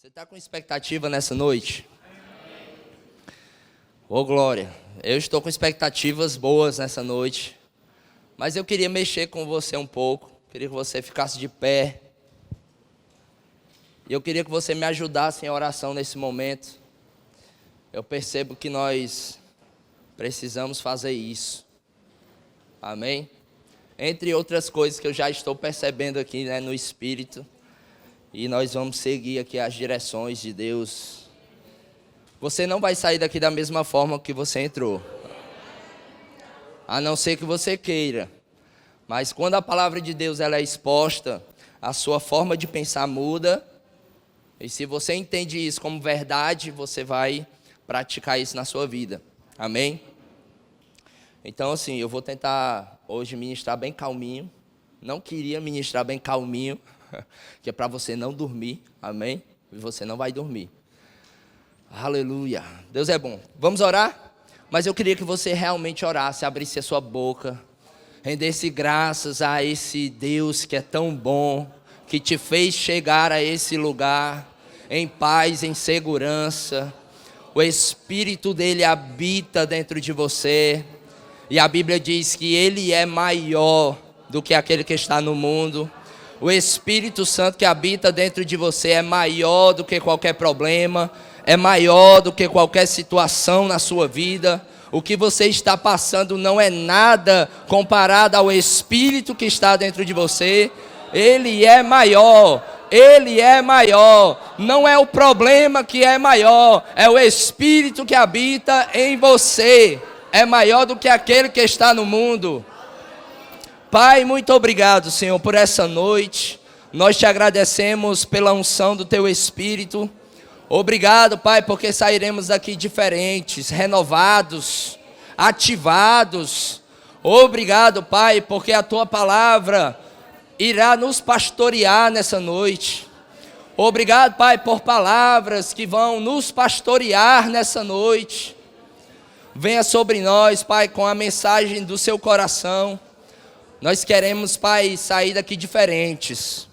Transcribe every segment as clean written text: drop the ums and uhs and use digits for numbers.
Você está com expectativa nessa noite? Ô glória, eu estou com expectativas boas nessa noite, mas eu queria mexer com você um pouco, queria que você ficasse de pé, e eu queria que você me ajudasse em oração nesse momento. Eu percebo que nós precisamos fazer isso, amém? Entre outras coisas que eu já estou percebendo aqui, no Espírito, e nós vamos seguir aqui as direções de Deus. Você não vai sair daqui da mesma forma que você entrou, a não ser que você queira. Mas quando a palavra de Deus ela é exposta, a sua forma de pensar muda. E se você entende isso como verdade, você vai praticar isso na sua vida. Amém? Então assim, eu vou tentar hoje ministrar bem calminho. Não queria ministrar bem calminho, que é para você não dormir. Amém? E você não vai dormir. Aleluia, Deus é bom. Vamos orar? Mas eu queria que você realmente orasse, abrisse a sua boca, rendesse graças a esse Deus que é tão bom, que te fez chegar a esse lugar em paz, em segurança. O Espírito dele habita dentro de você, e a Bíblia diz que ele é maior do que aquele que está no mundo. O Espírito Santo que habita dentro de você é maior do que qualquer problema, é maior do que qualquer situação na sua vida. O que você está passando não é nada comparado ao Espírito que está dentro de você. Ele é maior, Ele é maior. Não é o problema que é maior, é o Espírito que habita em você. É maior do que aquele que está no mundo. Pai, muito obrigado, Senhor, por essa noite. Nós te agradecemos pela unção do Teu Espírito. Obrigado, Pai, porque sairemos daqui diferentes, renovados, ativados. Obrigado, Pai, porque a Tua palavra irá nos pastorear nessa noite. Obrigado, Pai, por palavras que vão nos pastorear nessa noite. Venha sobre nós, Pai, com a mensagem do Seu coração. Nós queremos, Pai, sair daqui diferentes.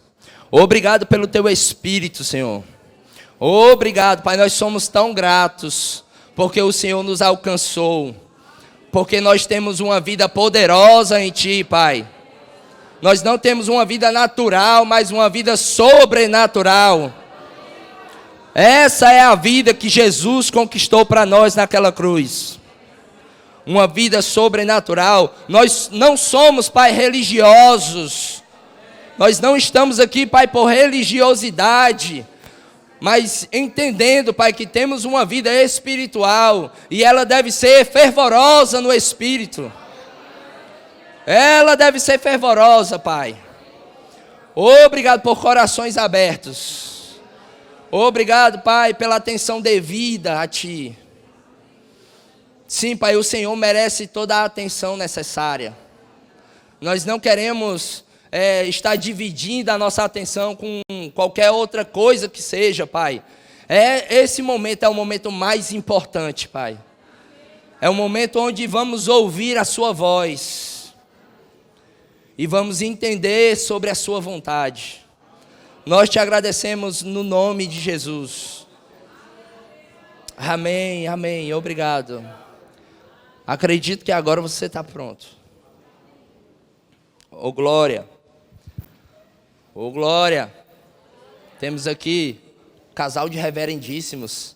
Obrigado pelo Teu Espírito, Senhor. Obrigado, Pai, nós somos tão gratos, porque o Senhor nos alcançou, porque nós temos uma vida poderosa em Ti, Pai. Nós não temos uma vida natural, mas uma vida sobrenatural. Essa é a vida que Jesus conquistou para nós naquela cruz. Uma vida sobrenatural. Nós não somos, Pai, religiosos. Nós não estamos aqui, Pai, por religiosidade, mas entendendo, Pai, que temos uma vida espiritual e ela deve ser fervorosa no Espírito. Ela deve ser fervorosa, Pai. Obrigado por corações abertos. Obrigado, Pai, pela atenção devida a Ti. Sim, Pai, o Senhor merece toda a atenção necessária. Nós não queremos estar dividindo a nossa atenção com qualquer outra coisa que seja, Pai. Esse momento é o momento mais importante, Pai. É o momento onde vamos ouvir a Sua voz e vamos entender sobre a Sua vontade. Nós te agradecemos no nome de Jesus. Amém, amém, obrigado. Acredito que agora você está pronto. Ô glória. Ô glória. Temos aqui casal de reverendíssimos.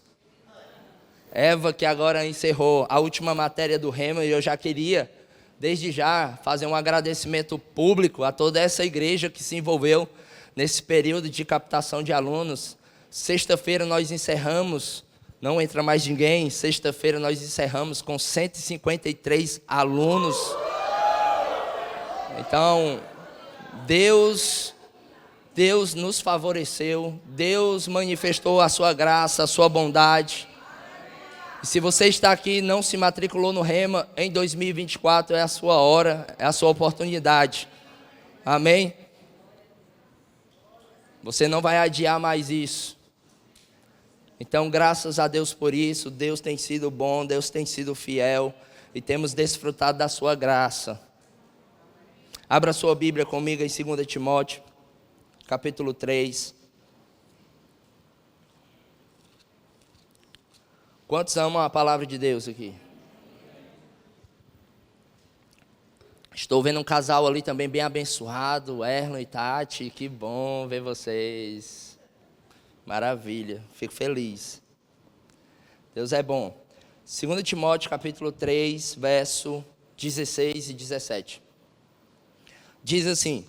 Eva, que agora encerrou a última matéria do Rema, e eu já queria, desde já, fazer um agradecimento público a toda essa igreja que se envolveu nesse período de captação de alunos. Sexta-feira nós encerramos, não entra mais ninguém, sexta-feira nós encerramos com 153 alunos. Então, Deus nos favoreceu, Deus manifestou a sua graça, a sua bondade. E se você está aqui e não se matriculou no Rema, em 2024 é a sua hora, é a sua oportunidade. Amém? Você não vai adiar mais isso. Então, graças a Deus por isso, Deus tem sido bom, Deus tem sido fiel, e temos desfrutado da sua graça. Abra sua Bíblia comigo em 2 Timóteo, capítulo 3. Quantos amam a palavra de Deus aqui? Estou vendo um casal ali também bem abençoado, Erlon e Tati. Que bom ver vocês. Maravilha, fico feliz. Deus é bom. 2 Timóteo capítulo 3, verso 16 e 17. Diz assim: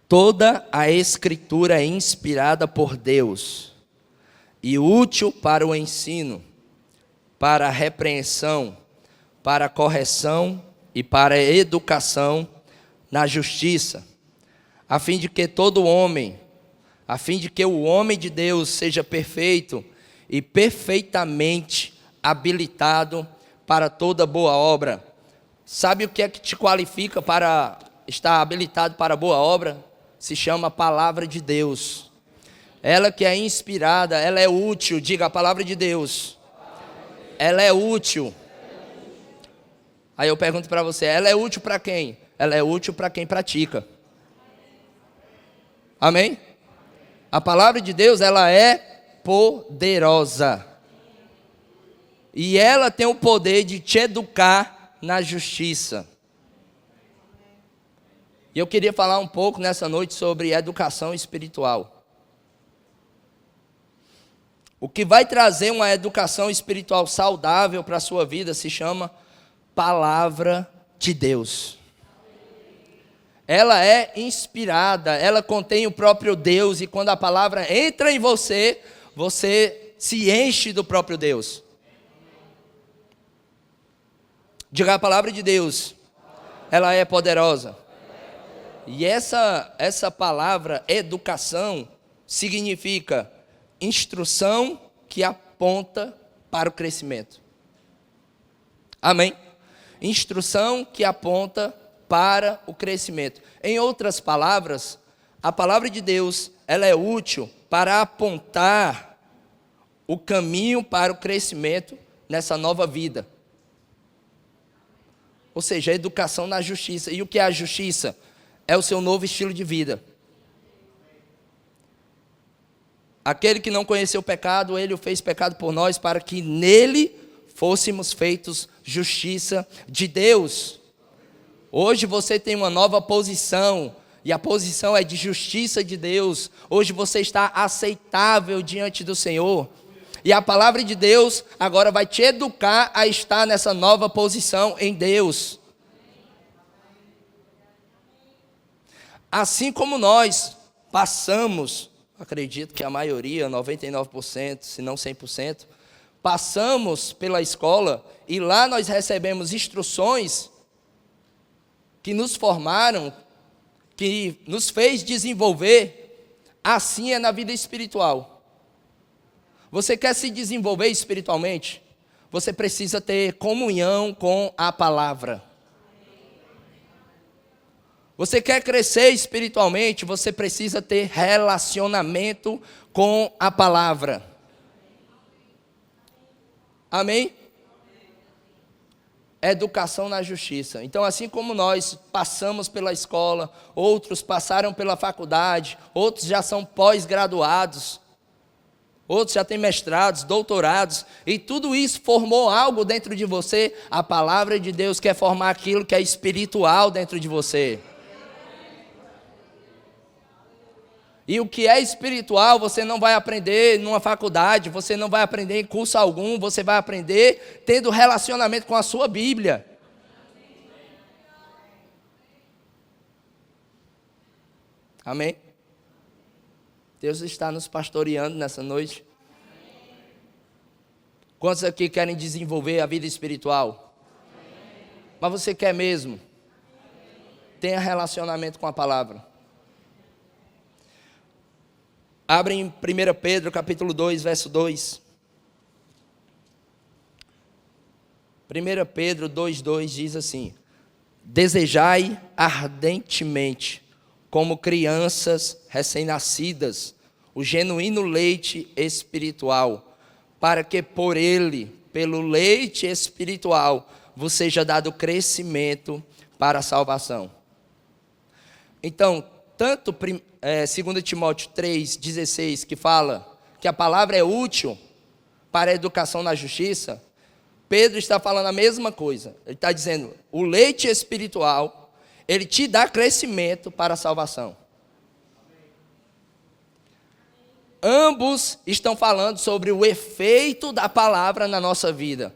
toda a escritura é inspirada por Deus e útil para o ensino, para a repreensão, para a correção e para a educação na justiça, a fim de que o homem de Deus seja perfeito e perfeitamente habilitado para toda boa obra. Sabe o que é que te qualifica para estar habilitado para boa obra? Se chama palavra de Deus. Ela que é inspirada, ela é útil. Diga a palavra de Deus. Ela é útil. Aí eu pergunto para você, ela é útil para quem? Ela é útil para quem pratica. Amém? A palavra de Deus, ela é poderosa. E ela tem o poder de te educar na justiça. E eu queria falar um pouco nessa noite sobre educação espiritual. O que vai trazer uma educação espiritual saudável para a sua vida se chama palavra de Deus. Ela é inspirada, ela contém o próprio Deus, e quando a palavra entra em você, você se enche do próprio Deus. Diga a palavra de Deus, ela é poderosa. E essa palavra educação significa instrução que aponta para o crescimento. Amém? Instrução que aponta para o crescimento. Em outras palavras, a palavra de Deus, ela é útil para apontar o caminho para o crescimento nessa nova vida. Ou seja, a educação na justiça. E o que é a justiça? É o seu novo estilo de vida. Aquele que não conheceu o pecado, ele o fez pecado por nós, para que nele fôssemos feitos justiça de Deus. Hoje você tem uma nova posição, e a posição é de justiça de Deus. Hoje você está aceitável diante do Senhor. E a palavra de Deus agora vai te educar a estar nessa nova posição em Deus. Assim como nós passamos, acredito que a maioria, 99%, se não 100%, passamos pela escola e lá nós recebemos instruções que nos formaram, que nos fez desenvolver, assim é na vida espiritual. Você quer se desenvolver espiritualmente? Você precisa ter comunhão com a palavra. Você quer crescer espiritualmente? Você precisa ter relacionamento com a palavra. Amém? Educação na justiça. Então, assim como nós passamos pela escola, outros passaram pela faculdade, outros já são pós-graduados, outros já têm mestrados, doutorados, e tudo isso formou algo dentro de você. A palavra de Deus quer formar aquilo que é espiritual dentro de você. E o que é espiritual você não vai aprender numa faculdade, você não vai aprender em curso algum, você vai aprender tendo relacionamento com a sua Bíblia. Amém? Deus está nos pastoreando nessa noite. Quantos aqui querem desenvolver a vida espiritual? Mas você quer mesmo? Tenha relacionamento com a palavra. Abre em 1 Pedro capítulo 2, verso 2. 1 Pedro 2,2 diz assim: desejai ardentemente, como crianças recém-nascidas, o genuíno leite espiritual, para que por ele, pelo leite espiritual, vos seja dado crescimento para a salvação. Então, tanto 2 Timóteo 3,16, que fala que a palavra é útil para a educação na justiça, Pedro está falando a mesma coisa. Ele está dizendo, o leite espiritual, ele te dá crescimento para a salvação. Ambos estão falando sobre o efeito da palavra na nossa vida.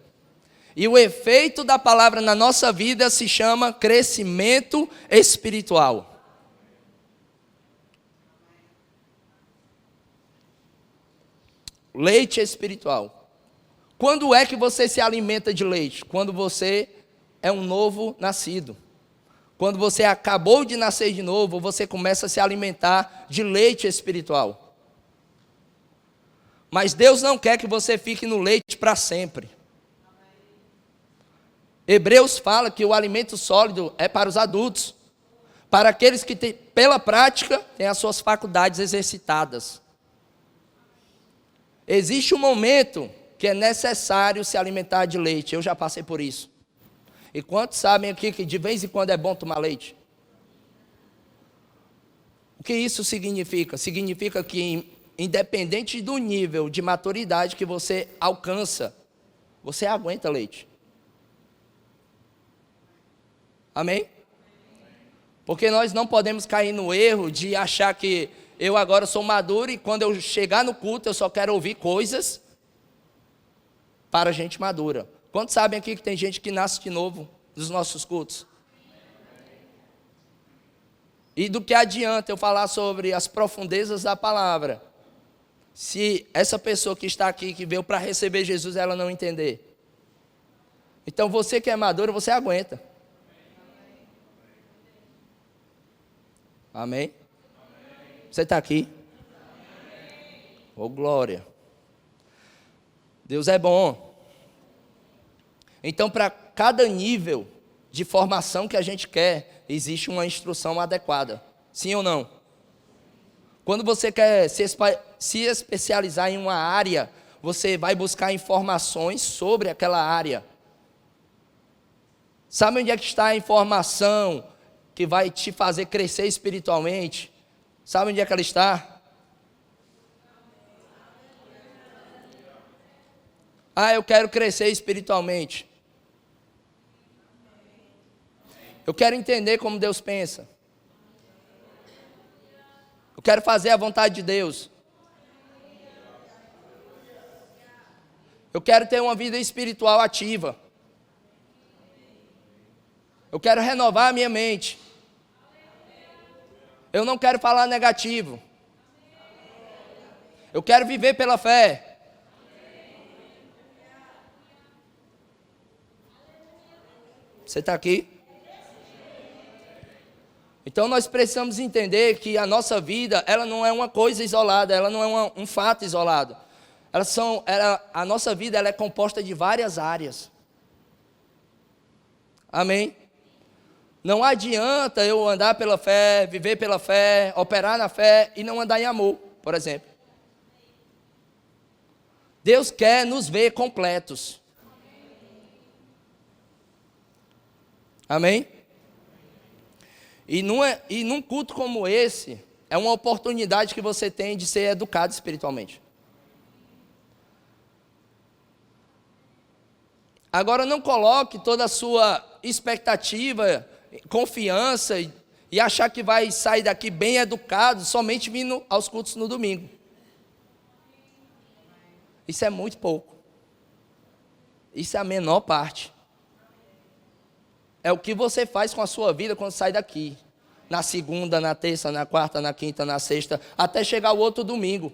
E o efeito da palavra na nossa vida se chama crescimento espiritual. Leite espiritual. Quando é que você se alimenta de leite? Quando você é um novo nascido. Quando você acabou de nascer de novo, você começa a se alimentar de leite espiritual. Mas Deus não quer que você fique no leite para sempre. Hebreus fala que o alimento sólido é para os adultos, para aqueles que pela prática têm as suas faculdades exercitadas. Existe um momento que é necessário se alimentar de leite. Eu já passei por isso. E quantos sabem aqui que de vez em quando é bom tomar leite? O que isso significa? Significa que independente do nível de maturidade que você alcança, você aguenta leite. Amém? Porque nós não podemos cair no erro de achar que eu agora sou maduro e quando eu chegar no culto eu só quero ouvir coisas para gente madura. Quantos sabem aqui que tem gente que nasce de novo nos nossos cultos? E do que adianta eu falar sobre as profundezas da palavra, se essa pessoa que está aqui, que veio para receber Jesus, ela não entender? Então você que é maduro, você aguenta. Amém? Você está aqui? Oh, glória. Deus é bom. Então, para cada nível de formação que a gente quer, existe uma instrução adequada. Sim ou não? Quando você quer se especializar em uma área, você vai buscar informações sobre aquela área. Sabe onde é que está a informação que vai te fazer crescer espiritualmente? Sabe onde é que ela está? Ah, eu quero crescer espiritualmente. Eu quero entender como Deus pensa. Eu quero fazer a vontade de Deus. Eu quero ter uma vida espiritual ativa. Eu quero renovar a minha mente. Eu não quero falar negativo. Eu quero viver pela fé. Você está aqui? Então nós precisamos entender que a nossa vida, ela não é uma coisa isolada, ela não é um fato isolado. A nossa vida ela é composta de várias áreas. Amém? Não adianta eu andar pela fé, viver pela fé, operar na fé e não andar em amor, por exemplo. Deus quer nos ver completos. Amém? E num culto como esse, é uma oportunidade que você tem de ser educado espiritualmente. Agora não coloque toda a sua expectativa, confiança e achar que vai sair daqui bem educado somente vindo aos cultos no domingo. Isso é muito pouco. Isso é a menor parte. É o que você faz com a sua vida quando sai daqui. Na segunda, na terça, na quarta, na quinta, na sexta, até chegar o outro domingo.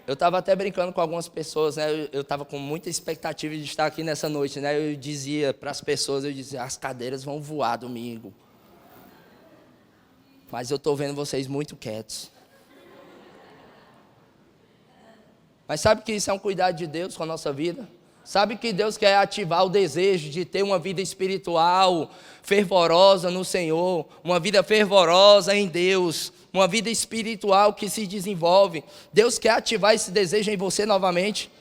Eu estava até brincando com algumas pessoas, né? Eu estava com muita expectativa de estar aqui nessa noite, né? Eu dizia para as pessoas, as cadeiras vão voar domingo. Mas eu estou vendo vocês muito quietos. Mas sabe que isso é um cuidado de Deus com a nossa vida? Sabe que Deus quer ativar o desejo de ter uma vida espiritual fervorosa no Senhor, uma vida fervorosa em Deus, uma vida espiritual que se desenvolve. Deus quer ativar esse desejo em você novamente.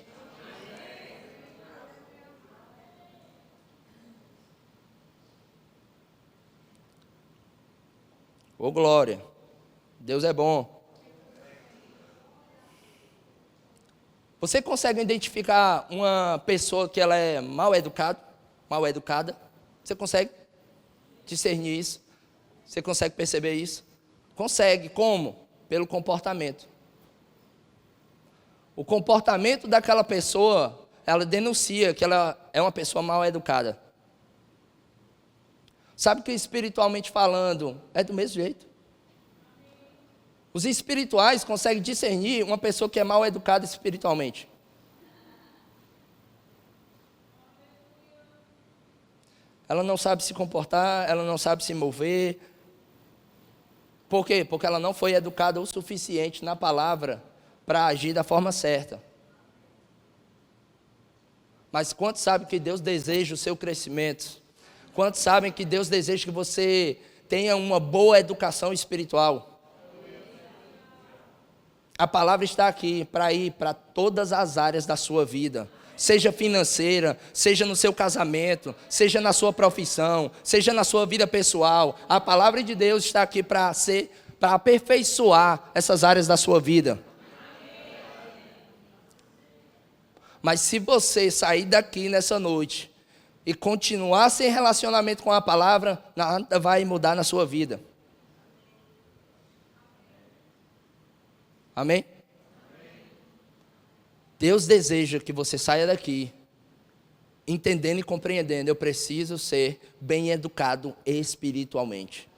Ô glória! Deus é bom. Você consegue identificar uma pessoa que ela é mal educada? Você consegue discernir isso? Você consegue perceber isso? Consegue. Como? Pelo comportamento. O comportamento daquela pessoa, ela denuncia que ela é uma pessoa mal educada. Sabe que espiritualmente falando, é do mesmo jeito. Os espirituais conseguem discernir uma pessoa que é mal educada espiritualmente. Ela não sabe se comportar, ela não sabe se mover. Por quê? Porque ela não foi educada o suficiente na palavra para agir da forma certa. Mas quantos sabem que Deus deseja o seu crescimento? Quantos sabem que Deus deseja que você tenha uma boa educação espiritual? A palavra está aqui para ir para todas as áreas da sua vida. Seja financeira, seja no seu casamento, seja na sua profissão, seja na sua vida pessoal. A palavra de Deus está aqui para aperfeiçoar essas áreas da sua vida. Mas se você sair daqui nessa noite e continuar sem relacionamento com a palavra, nada vai mudar na sua vida. Amém? Deus deseja que você saia daqui entendendo e compreendendo. Eu preciso ser bem educado espiritualmente.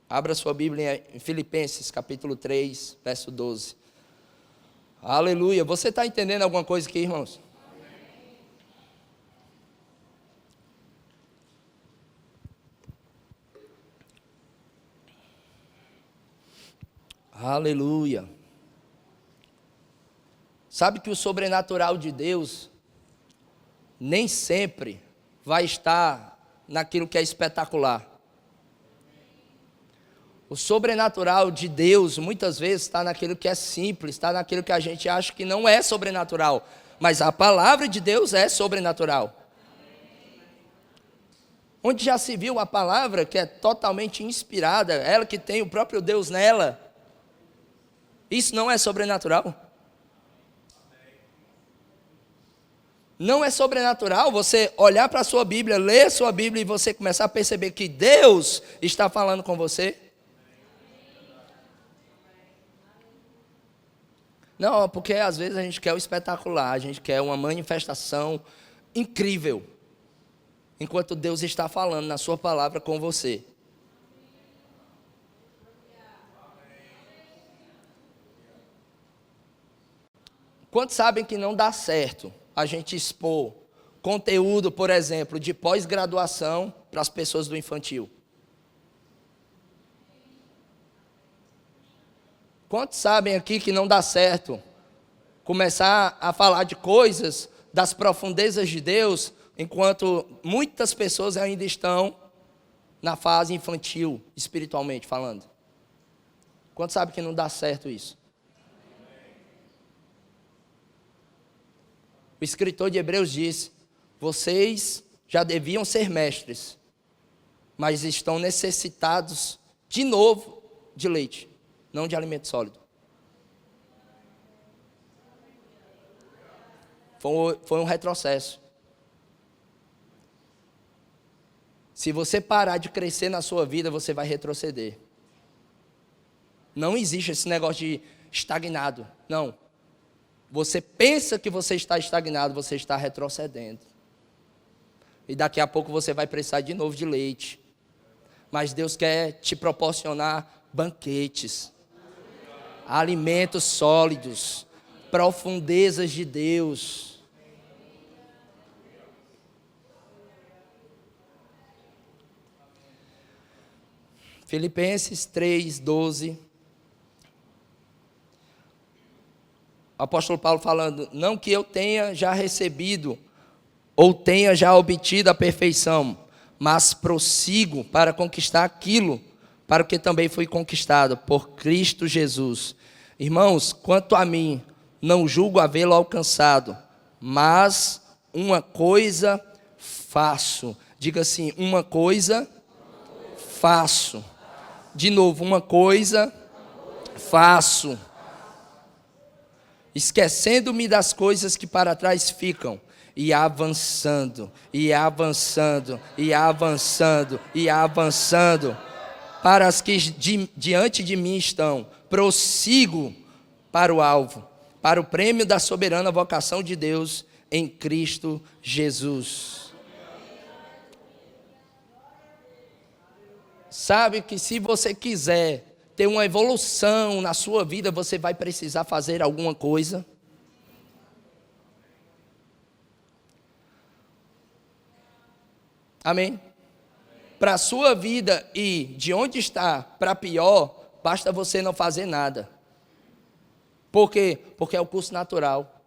Abra sua Bíblia em Filipenses, capítulo 3, verso 12. Aleluia. Você está entendendo alguma coisa aqui, irmãos? Aleluia. Sabe que o sobrenatural de Deus nem sempre vai estar naquilo que é espetacular. O sobrenatural de Deus muitas vezes está naquilo que é simples, está naquilo que a gente acha que não é sobrenatural. Mas a palavra de Deus é sobrenatural. Onde já se viu a palavra que é totalmente inspirada, ela que tem o próprio Deus nela, isso não é sobrenatural? Não é sobrenatural você olhar para a sua Bíblia, ler a sua Bíblia e você começar a perceber que Deus está falando com você? Não, porque às vezes a gente quer o espetacular, a gente quer uma manifestação incrível, enquanto Deus está falando na sua palavra com você. Quantos sabem que não dá certo a gente expor conteúdo, por exemplo, de pós-graduação para as pessoas do infantil? Quantos sabem aqui que não dá certo começar a falar de coisas das profundezas de Deus, enquanto muitas pessoas ainda estão na fase infantil, espiritualmente falando? Quantos sabem que não dá certo isso? O escritor de Hebreus diz: vocês já deviam ser mestres, mas estão necessitados de novo de leite, não de alimento sólido. Foi um retrocesso. Se você parar de crescer na sua vida, você vai retroceder. Não existe esse negócio de estagnado, não. Você pensa que você está estagnado, você está retrocedendo. E daqui a pouco você vai precisar de novo de leite. Mas Deus quer te proporcionar banquetes, alimentos sólidos, profundezas de Deus. Filipenses 3, 12. O apóstolo Paulo falando: não que eu tenha já recebido ou tenha já obtido a perfeição, mas prossigo para conquistar aquilo para o que também fui conquistado por Cristo Jesus. Irmãos, quanto a mim, não julgo havê-lo alcançado, mas uma coisa faço. Diga assim: uma coisa faço. De novo, uma coisa faço. Esquecendo-me das coisas que para trás ficam, e avançando, e avançando, e avançando, e avançando, para as que diante de mim estão, prossigo para o alvo, para o prêmio da soberana vocação de Deus em Cristo Jesus. Sabe que se você quiser ter uma evolução na sua vida, você vai precisar fazer alguma coisa. Amém? Para a sua vida ir de onde está para pior, basta você não fazer nada. Por quê? Porque é o curso natural.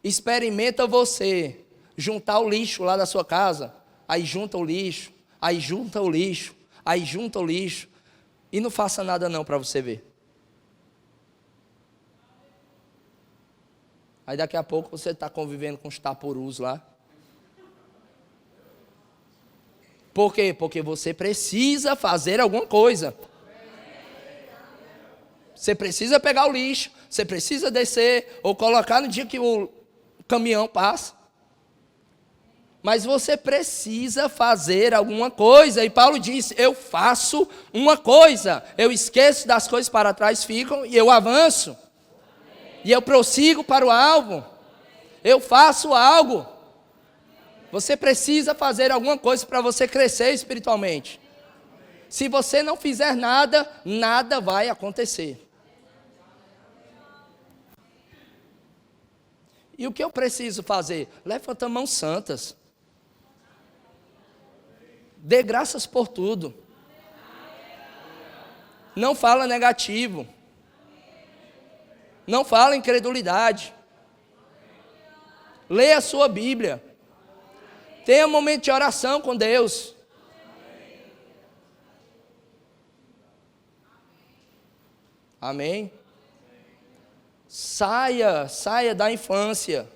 Experimenta você juntar o lixo lá da sua casa, aí junta o lixo, aí junta o lixo, aí junta o lixo, e não faça nada não para você ver. Aí daqui a pouco você está convivendo com os tapurus lá. Por quê? Porque você precisa fazer alguma coisa. Você precisa pegar o lixo, você precisa descer, ou colocar no dia que o caminhão passa. Mas você precisa fazer alguma coisa. E Paulo diz, eu faço uma coisa. Eu esqueço das coisas para trás ficam e eu avanço. E eu prossigo para o alvo. Eu faço algo. Você precisa fazer alguma coisa para você crescer espiritualmente. Se você não fizer nada, nada vai acontecer. E o que eu preciso fazer? Levanta a mão santas. Dê graças por tudo. Não fala negativo. Não fala incredulidade. Leia a sua Bíblia. Tenha um momento de oração com Deus. Amém? Saia da infância.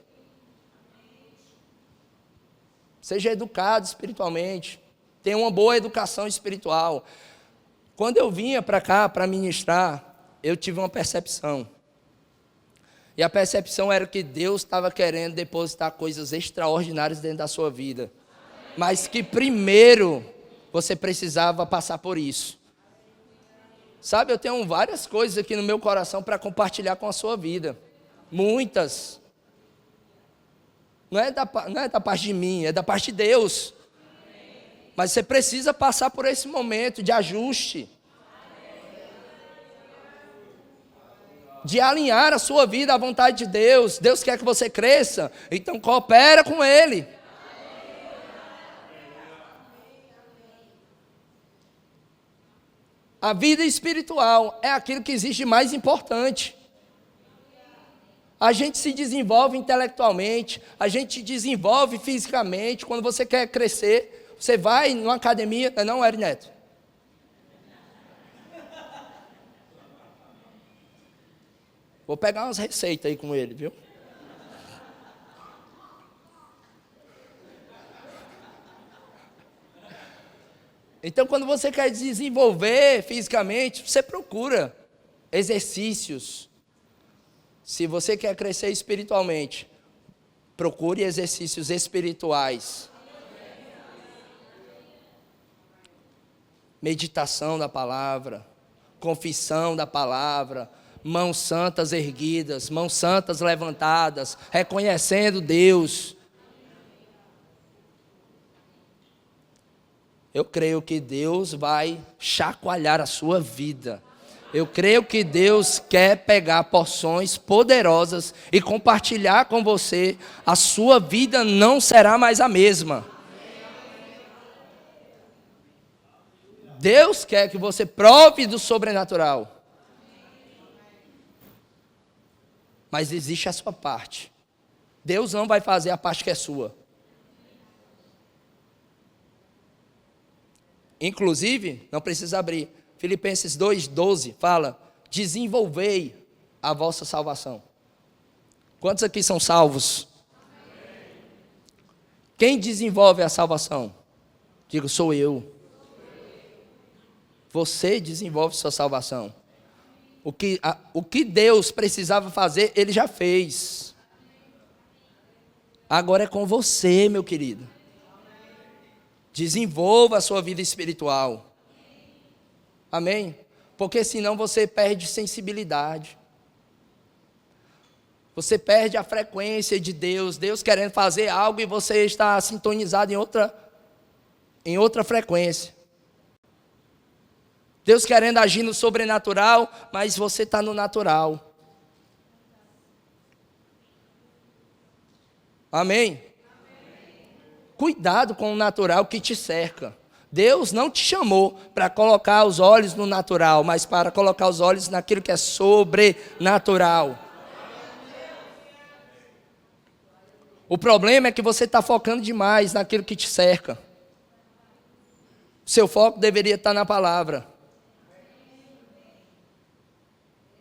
Seja educado espiritualmente. Tenha uma boa educação espiritual. Quando eu vinha para cá para ministrar, eu tive uma percepção. E a percepção era que Deus estava querendo depositar coisas extraordinárias dentro da sua vida. Mas que primeiro você precisava passar por isso. Sabe, eu tenho várias coisas aqui no meu coração para compartilhar com a sua vida. Muitas. Não é da parte de mim, é da parte de Deus. Mas você precisa passar por esse momento de ajuste. De alinhar a sua vida à vontade de Deus. Deus quer que você cresça, então coopera com Ele. A vida espiritual é aquilo que existe de mais importante. A gente se desenvolve intelectualmente, a gente desenvolve fisicamente. Quando você quer crescer, você vai numa academia, não, Eri Neto? Vou pegar umas receitas aí com ele, viu? Então, quando você quer desenvolver fisicamente, você procura exercícios. Se você quer crescer espiritualmente, procure exercícios espirituais. Meditação da palavra, confissão da palavra, mãos santas erguidas, mãos santas levantadas, reconhecendo Deus. Eu creio que Deus vai chacoalhar a sua vida. Eu creio que Deus quer pegar porções poderosas e compartilhar com você. A sua vida não será mais a mesma. Deus quer que você prove do sobrenatural. Mas existe a sua parte. Deus não vai fazer a parte que é sua. Inclusive, não precisa abrir. Filipenses 2:12 fala: desenvolvei a vossa salvação. Quantos aqui são salvos? Quem desenvolve a salvação? Digo, sou eu. Você desenvolve sua salvação. O que Deus precisava fazer, Ele já fez. Agora é com você, meu querido. Desenvolva a sua vida espiritual. Amém? Porque senão você perde sensibilidade. Você perde a frequência de Deus. Deus querendo fazer algo e você está sintonizado em outra frequência. Deus querendo agir no sobrenatural, mas você está no natural. Amém? Cuidado com o natural que te cerca. Deus não te chamou para colocar os olhos no natural, mas para colocar os olhos naquilo que é sobrenatural. O problema é que você está focando demais naquilo que te cerca. Seu foco deveria estar na palavra.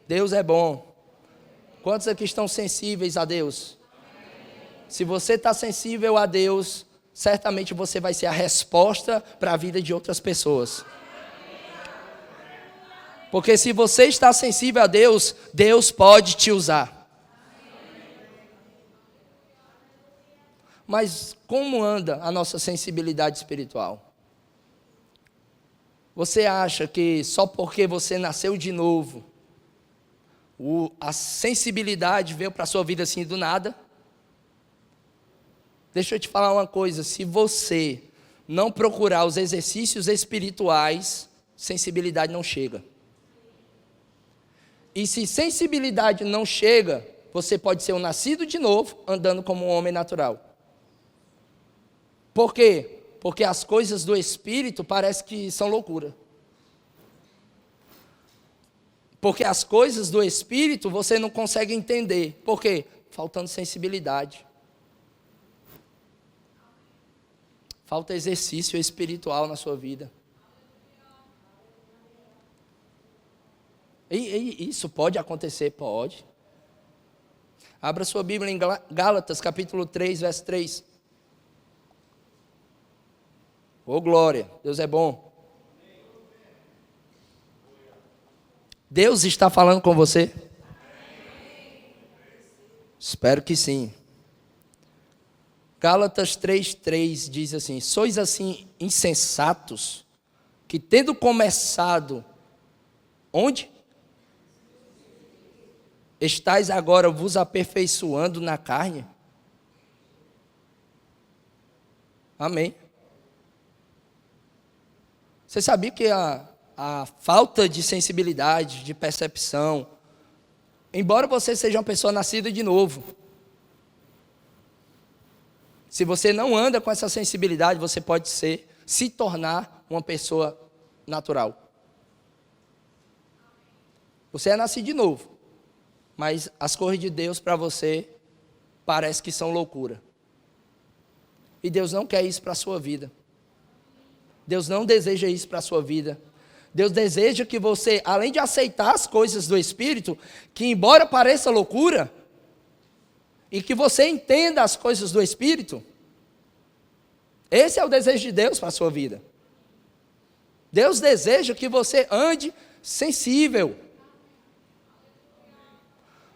Deus é bom. Quantos aqui estão sensíveis a Deus? Se você está sensível a Deus, certamente você vai ser a resposta para a vida de outras pessoas. Porque se você está sensível a Deus, Deus pode te usar. Mas como anda a nossa sensibilidade espiritual? Você acha que só porque você nasceu de novo, a sensibilidade veio para a sua vida assim do nada? Deixa eu te falar uma coisa, se você não procurar os exercícios espirituais, sensibilidade não chega. E se sensibilidade não chega, você pode ser um nascido de novo, andando como um homem natural. Por quê? Porque as coisas do Espírito parecem que são loucura. Porque as coisas do Espírito você não consegue entender. Por quê? Faltando sensibilidade. Falta exercício espiritual na sua vida. E isso pode acontecer? Pode. Abra sua Bíblia em Gálatas, capítulo 3, verso 3. Ô glória, Deus é bom. Deus está falando com você? Espero que sim. Gálatas 3:3 diz assim: sois assim insensatos, que tendo começado, onde? Estais agora vos aperfeiçoando na carne? Amém. Você sabia que a falta de sensibilidade, de percepção, embora você seja uma pessoa nascida de novo, se você não anda com essa sensibilidade, você pode se tornar uma pessoa natural. Você é nascido de novo, mas as coisas de Deus para você parece que são loucura. E Deus não quer isso para a sua vida. Deus não deseja isso para a sua vida. Deus deseja que você, além de aceitar as coisas do Espírito, que embora pareça loucura, e que você entenda as coisas do Espírito, esse é o desejo de Deus para a sua vida. Deus deseja que você ande sensível.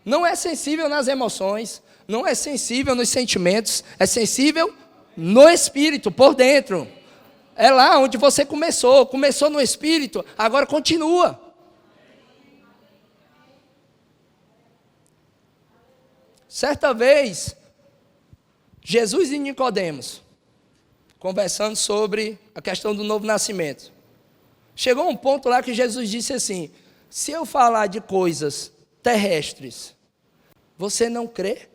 Não é sensível nas emoções, não é sensível nos sentimentos, é sensível no Espírito, por dentro. É lá onde você começou no Espírito, agora continua. Certa vez, Jesus e Nicodemos, conversando sobre a questão do novo nascimento. Chegou um ponto lá que Jesus disse assim: se eu falar de coisas terrestres, você não crê?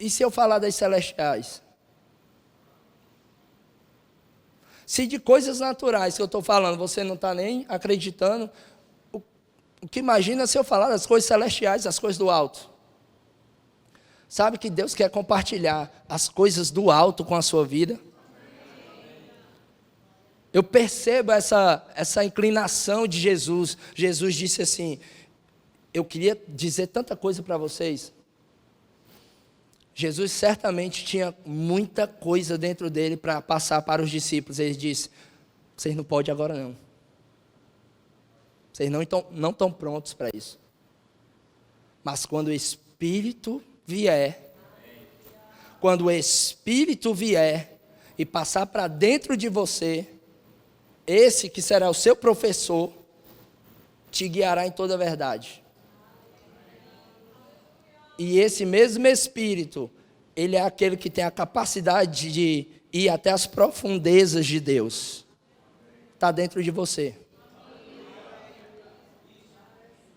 E se eu falar das celestiais? Se de coisas naturais que eu estou falando, você não está nem acreditando, o que imagina se eu falar das coisas celestiais, das coisas do alto? Sabe que Deus quer compartilhar as coisas do alto com a sua vida? Eu percebo essa inclinação de Jesus. Jesus disse assim: eu queria dizer tanta coisa para vocês. Jesus certamente tinha muita coisa dentro dele para passar para os discípulos. Ele disse: vocês não podem agora não. Vocês não estão prontos para isso. Mas quando o Espírito vier, e passar para dentro de você, esse que será o seu professor, te guiará em toda a verdade. E esse mesmo Espírito, ele é aquele que tem a capacidade de ir até as profundezas de Deus. Está dentro de você.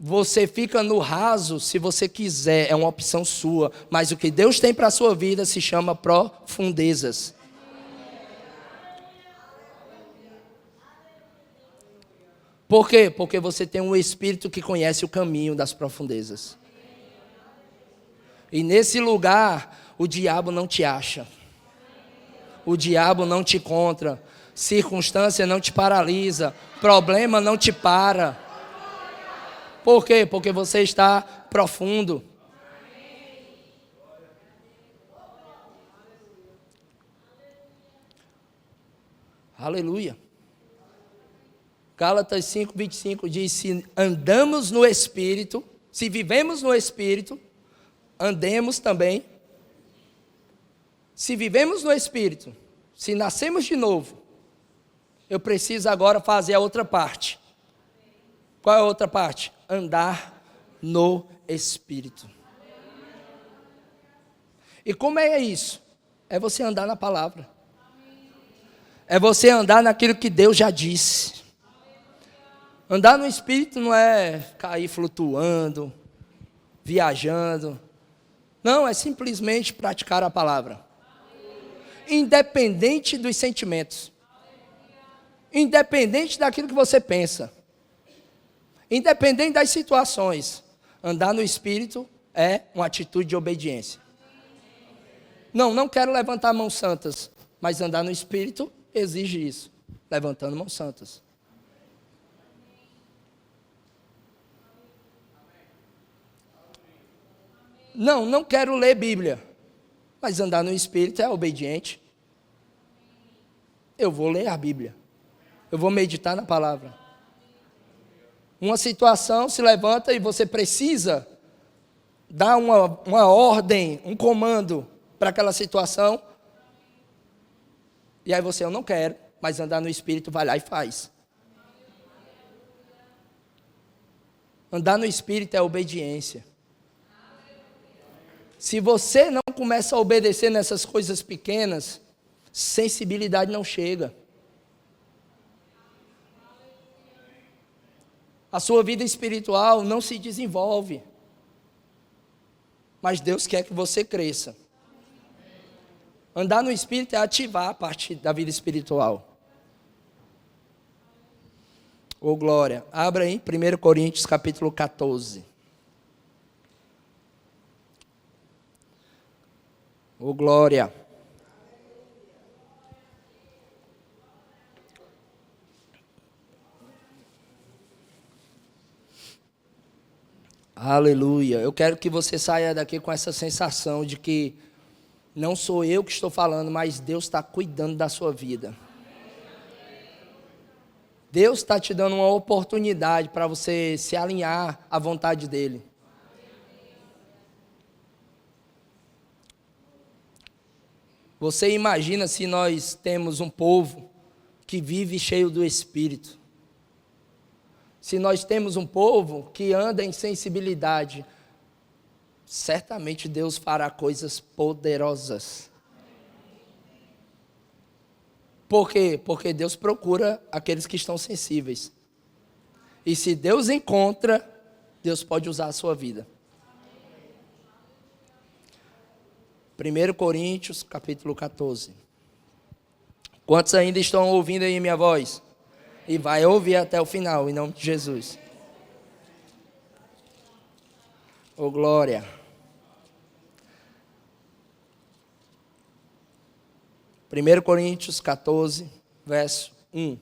Você fica no raso se você quiser, é uma opção sua. Mas o que Deus tem para a sua vida se chama profundezas. Por quê? Porque você tem um Espírito que conhece o caminho das profundezas. E nesse lugar, o diabo não te acha. O diabo não te encontra. Circunstância não te paralisa. Problema não te para. Por quê? Porque você está profundo. Aleluia. Gálatas 5:25 diz: se andamos no Espírito, se vivemos no Espírito, andemos também. Se vivemos no Espírito, se nascemos de novo, eu preciso agora fazer a outra parte. Qual é a outra parte? Andar no Espírito. E como é isso? É você andar na palavra. É você andar naquilo que Deus já disse. Andar no Espírito não é cair flutuando, viajando. Não, é simplesmente praticar a palavra. Independente dos sentimentos. Independente daquilo que você pensa. Independente das situações. Andar no Espírito é uma atitude de obediência. Não quero levantar mãos santas. Mas andar no Espírito exige isso. Levantando mãos santas. Não quero ler Bíblia. Mas andar no Espírito é obediente. Eu vou ler a Bíblia. Eu vou meditar na palavra. Uma situação se levanta e você precisa dar uma ordem, um comando para aquela situação. E aí você, eu não quero, mas andar no Espírito vai lá e faz. Andar no Espírito é obediência. Se você não começa a obedecer nessas coisas pequenas, sensibilidade não chega. A sua vida espiritual não se desenvolve. Mas Deus quer que você cresça. Andar no Espírito é ativar a parte da vida espiritual. Ô glória. Abra aí 1 Coríntios capítulo 14. Ô glória. Aleluia. Eu quero que você saia daqui com essa sensação de que não sou eu que estou falando, mas Deus está cuidando da sua vida. Deus está te dando uma oportunidade para você se alinhar à vontade dEle. Você imagina se nós temos um povo que vive cheio do Espírito. Se nós temos um povo que anda em sensibilidade, certamente Deus fará coisas poderosas. Por quê? Porque Deus procura aqueles que estão sensíveis. E se Deus encontra, Deus pode usar a sua vida. 1 Coríntios, capítulo 14. Quantos ainda estão ouvindo aí minha voz? E vai ouvir até o final, em nome de Jesus. Ô glória. 1 Coríntios 14, verso 1.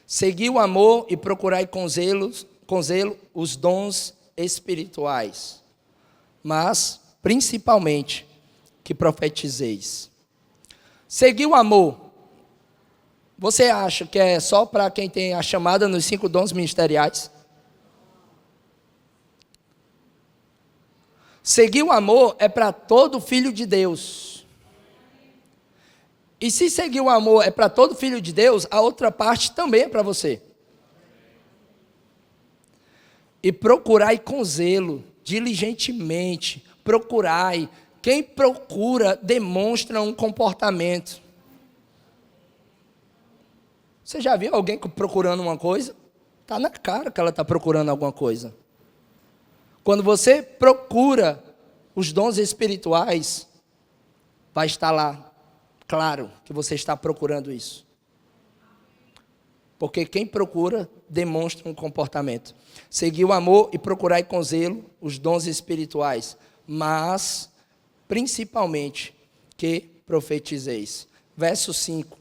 Segui o amor e procurai com zelo os dons espirituais, mas principalmente que profetizeis. Segui o amor. Você acha que é só para quem tem a chamada nos 5 dons ministeriais? Seguir o amor é para todo filho de Deus. E se seguir o amor é para todo filho de Deus, a outra parte também é para você. E procurai com zelo, diligentemente, procurai. Quem procura demonstra um comportamento. Você já viu alguém procurando uma coisa? Está na cara que ela está procurando alguma coisa. Quando você procura os dons espirituais, vai estar lá, claro, que você está procurando isso. Porque quem procura, demonstra um comportamento. Seguir o amor e procurai com zelo os dons espirituais, mas, principalmente, que profetizeis. Verso 5.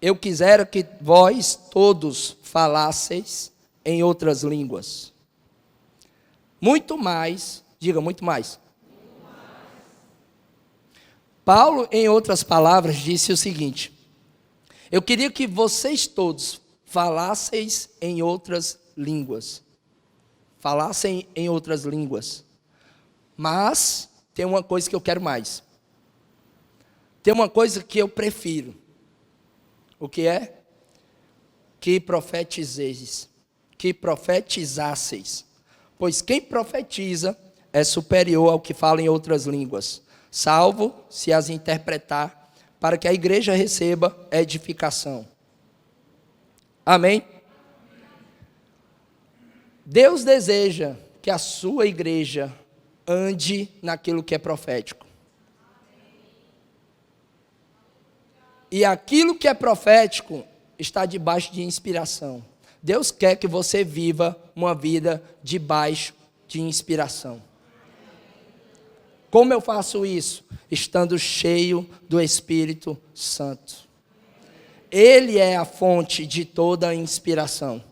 Eu quisera que vós todos falasseis em outras línguas. Muito mais, diga muito mais. Paulo, em outras palavras, disse o seguinte: eu queria que vocês todos falasseis em outras línguas. Falassem em outras línguas. Mas tem uma coisa que eu quero mais. Tem uma coisa que eu prefiro. O que é? Que profetizeis. Que profetizasseis. Pois quem profetiza é superior ao que fala em outras línguas, salvo se as interpretar, para que a igreja receba edificação. Amém? Deus deseja que a sua igreja ande naquilo que é profético. E aquilo que é profético está debaixo de inspiração. Deus quer que você viva uma vida debaixo de inspiração. Como eu faço isso? Estando cheio do Espírito Santo. Ele é a fonte de toda a inspiração.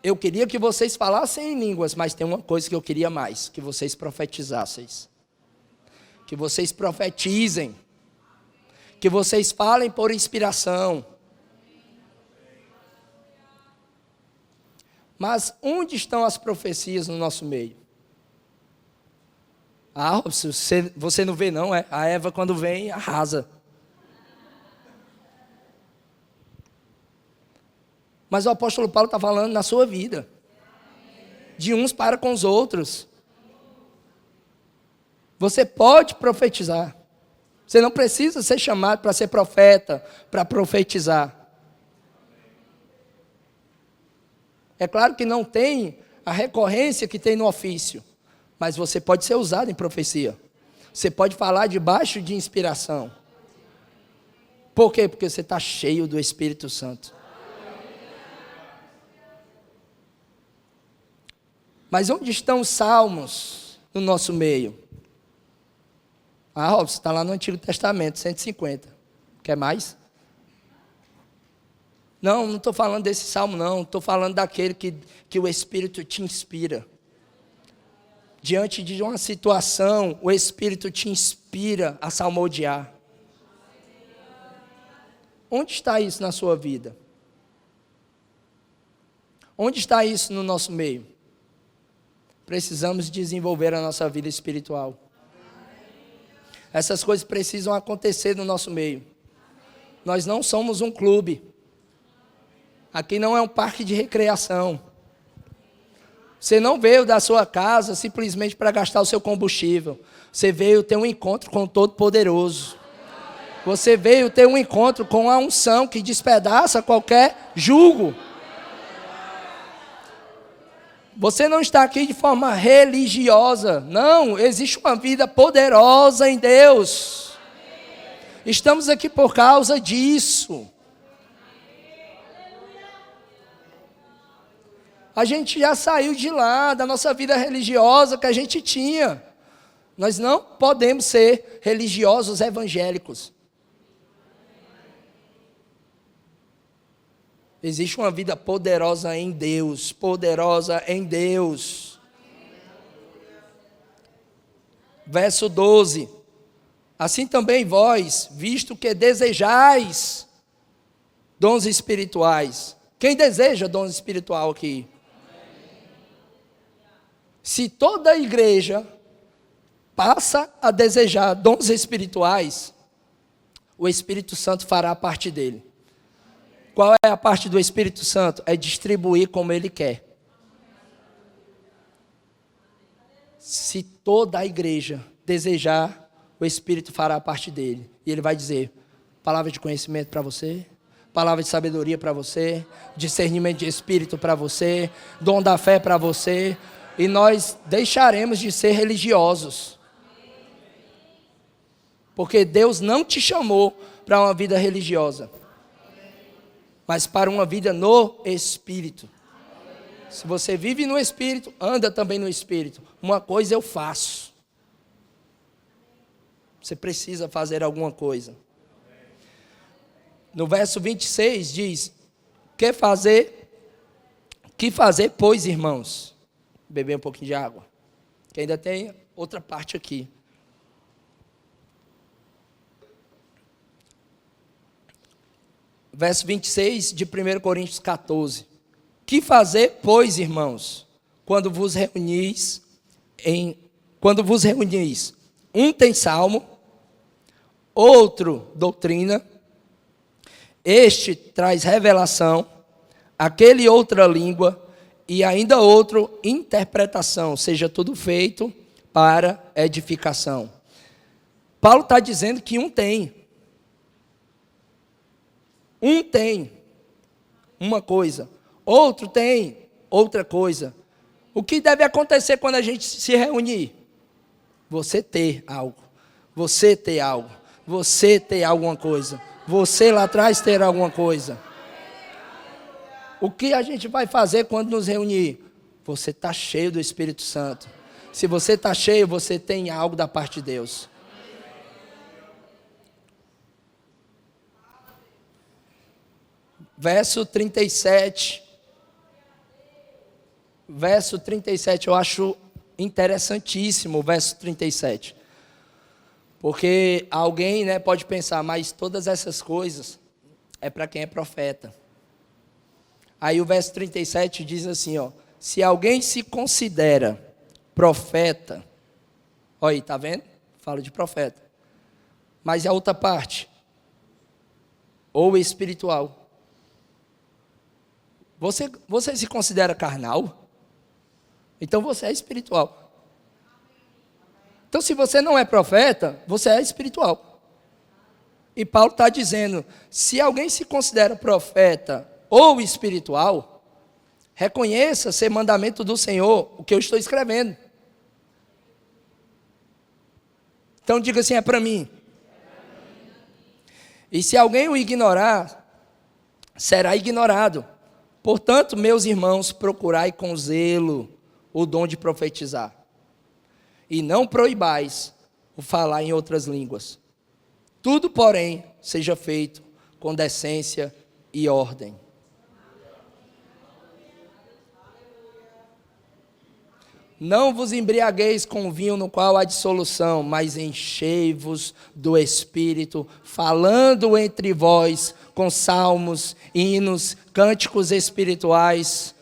Eu queria que vocês falassem em línguas, mas tem uma coisa que eu queria mais, que vocês profetizassem. Que vocês profetizem. Que vocês falem por inspiração. Mas onde estão as profecias no nosso meio? Ah, você não vê não, é? A Eva quando vem arrasa. Mas o apóstolo Paulo está falando na sua vida. De uns para com os outros. Você pode profetizar. Você não precisa ser chamado para ser profeta, para profetizar. É claro que não tem a recorrência que tem no ofício, mas você pode ser usado em profecia. Você pode falar debaixo de inspiração. Por quê? Porque você está cheio do Espírito Santo. Mas onde estão os salmos no nosso meio? Ah, Robson, está lá no Antigo Testamento, 150. Quer mais? Não estou falando desse salmo não, estou falando daquele que o Espírito te inspira. Diante de uma situação, o Espírito te inspira a salmodiar. Onde está isso na sua vida? Onde está isso no nosso meio? Precisamos desenvolver a nossa vida espiritual. Essas coisas precisam acontecer no nosso meio. Nós não somos um clube. Aqui não é um parque de recreação. Você não veio da sua casa simplesmente para gastar o seu combustível. Você veio ter um encontro com o Todo-Poderoso. Você veio ter um encontro com a unção que despedaça qualquer jugo. Você não está aqui de forma religiosa. Não, existe uma vida poderosa em Deus. Estamos aqui por causa disso. A gente já saiu de lá, da nossa vida religiosa que a gente tinha. Nós não podemos ser religiosos evangélicos. Existe uma vida poderosa em Deus, poderosa em Deus. Verso 12. Assim também vós, visto que desejais dons espirituais. Quem deseja dons espiritual aqui? Se toda a igreja passa a desejar dons espirituais, o Espírito Santo fará a parte dele. Qual é a parte do Espírito Santo? É distribuir como ele quer. Se toda a igreja desejar, o Espírito fará a parte dele. E ele vai dizer, palavra de conhecimento para você, palavra de sabedoria para você, discernimento de espírito para você, dom da fé para você, e nós deixaremos de ser religiosos. Porque Deus não te chamou para uma vida religiosa, mas para uma vida no Espírito. Se você vive no Espírito, anda também no Espírito. Uma coisa eu faço. Você precisa fazer alguma coisa. No verso 26 diz, que fazer, pois, irmãos? Beber um pouquinho de água, que ainda tem outra parte aqui. Verso 26 de 1 Coríntios 14. Que fazer, pois, irmãos, quando vos reunis, um tem salmo, outro doutrina, este traz revelação, aquele outra língua, e ainda outro interpretação, seja tudo feito para edificação. Paulo está dizendo que um tem uma coisa, outro tem outra coisa. O que deve acontecer quando a gente se reunir? Você ter algo, você ter alguma coisa, você lá atrás ter alguma coisa. O que a gente vai fazer quando nos reunir? Você está cheio do Espírito Santo. Se você está cheio, você tem algo da parte de Deus. Verso 37. Verso 37, eu acho interessantíssimo o verso 37. Porque alguém, pode pensar, mas todas essas coisas é para quem é profeta. Aí o verso 37 diz assim, se alguém se considera profeta, olha aí, está vendo? Fala de profeta. Mas a outra parte, ou espiritual. Você se considera carnal? Então você é espiritual. Então se você não é profeta, você é espiritual. E Paulo está dizendo, se alguém se considera profeta ou espiritual, reconheça ser mandamento do Senhor o que eu estou escrevendo. Então diga assim, é para mim. E se alguém o ignorar, será ignorado. Portanto, meus irmãos, procurai com zelo o dom de profetizar. E não proibais o falar em outras línguas. Tudo, porém, seja feito com decência e ordem. Não vos embriagueis com vinho no qual há dissolução, mas enchei-vos do Espírito, falando entre vós com salmos, hinos, cânticos espirituais.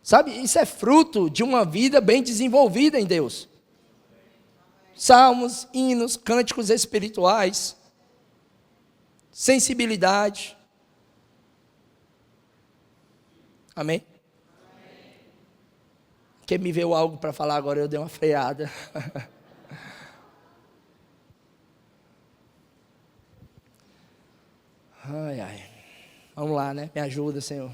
Sabe, isso é fruto de uma vida bem desenvolvida em Deus. Salmos, hinos, cânticos espirituais, sensibilidade. Amém? Quem me veio algo para falar agora, eu dei uma freada. Ai. Vamos lá, Me ajuda, Senhor.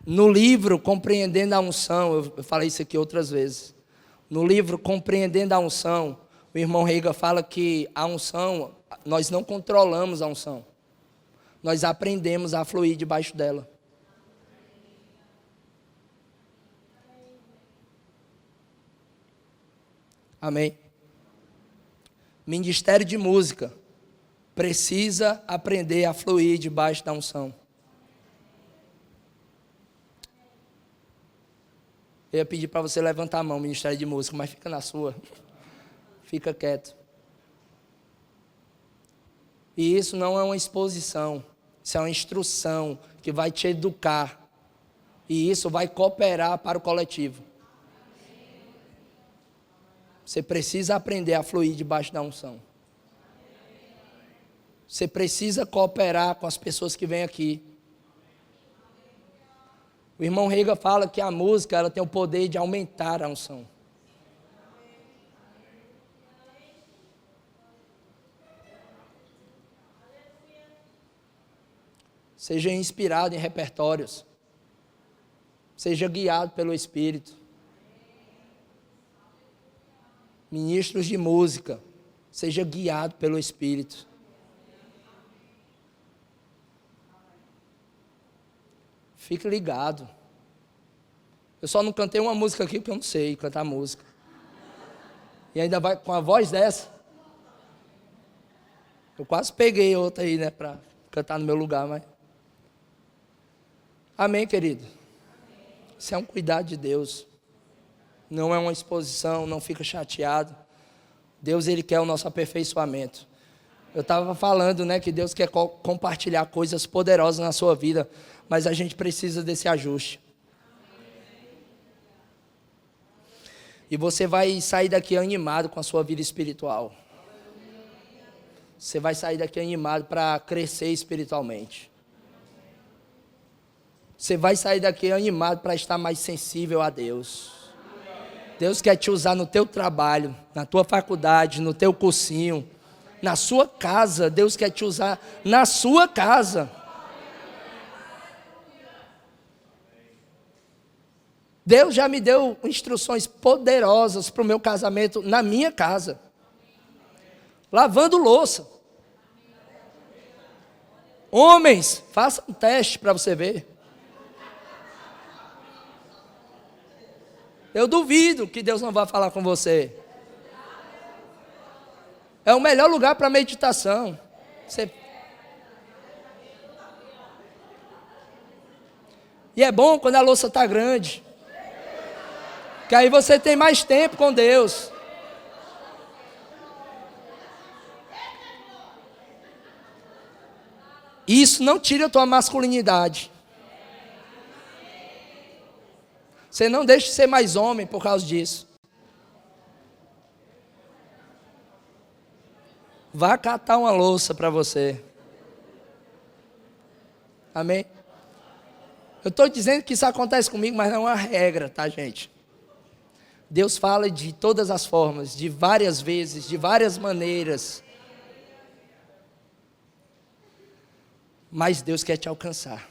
No livro Compreendendo a Unção, eu falei isso aqui outras vezes. No livro Compreendendo a Unção, o irmão Reiga fala que a unção, nós não controlamos a unção. Nós aprendemos a fluir debaixo dela. Amém? Ministério de música precisa aprender a fluir debaixo da unção. Eu ia pedir para você levantar a mão, Ministério de Música, mas fica na sua. fica quieto. E isso não é uma exposição, isso é uma instrução que vai te educar. E isso vai cooperar para o coletivo. Você precisa aprender a fluir debaixo da unção. Você precisa cooperar com as pessoas que vêm aqui. O irmão Rega fala que a música ela tem o poder de aumentar a unção. Seja inspirado em repertórios. Seja guiado pelo Espírito. Ministros de música, seja guiado pelo Espírito. Fique ligado. Eu só não cantei uma música aqui porque eu não sei cantar música. E ainda vai com a voz dessa. Eu quase peguei outra aí, né, para cantar no meu lugar, mas... Amém, querido? Isso é um cuidado de Deus. Não é uma exposição, não fica chateado. Deus, Ele quer o nosso aperfeiçoamento. Eu estava falando, né, que Deus quer compartilhar coisas poderosas na sua vida, mas a gente precisa desse ajuste. E você vai sair daqui animado com a sua vida espiritual. Você vai sair daqui animado para crescer espiritualmente. Você vai sair daqui animado para estar mais sensível a Deus. Deus quer te usar no teu trabalho, na tua faculdade, no teu cursinho, na sua casa. Deus quer te usar na sua casa. Deus já me deu instruções poderosas para o meu casamento na minha casa. Lavando louça. Homens, faça um teste para você ver. Eu duvido que Deus não vá falar com você. É o melhor lugar para meditação. E é bom quando a louça está grande. Que aí você tem mais tempo com Deus. Isso não tira a tua masculinidade. Você não deixa de ser mais homem por causa disso. Vá catar uma louça para você. Amém? Eu estou dizendo que isso acontece comigo, mas não é uma regra, tá, gente? Deus fala de todas as formas, de várias vezes, de várias maneiras. Mas Deus quer te alcançar.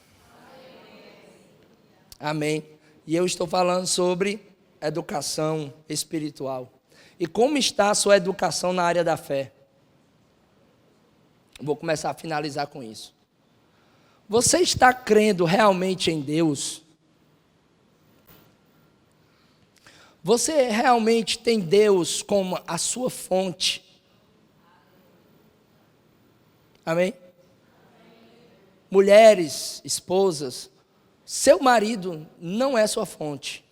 Amém? E eu estou falando sobre educação espiritual. E como está a sua educação na área da fé? Vou começar a finalizar com isso. Você está crendo realmente em Deus? Você realmente tem Deus como a sua fonte? Amém? Mulheres, esposas, seu marido não é sua fonte.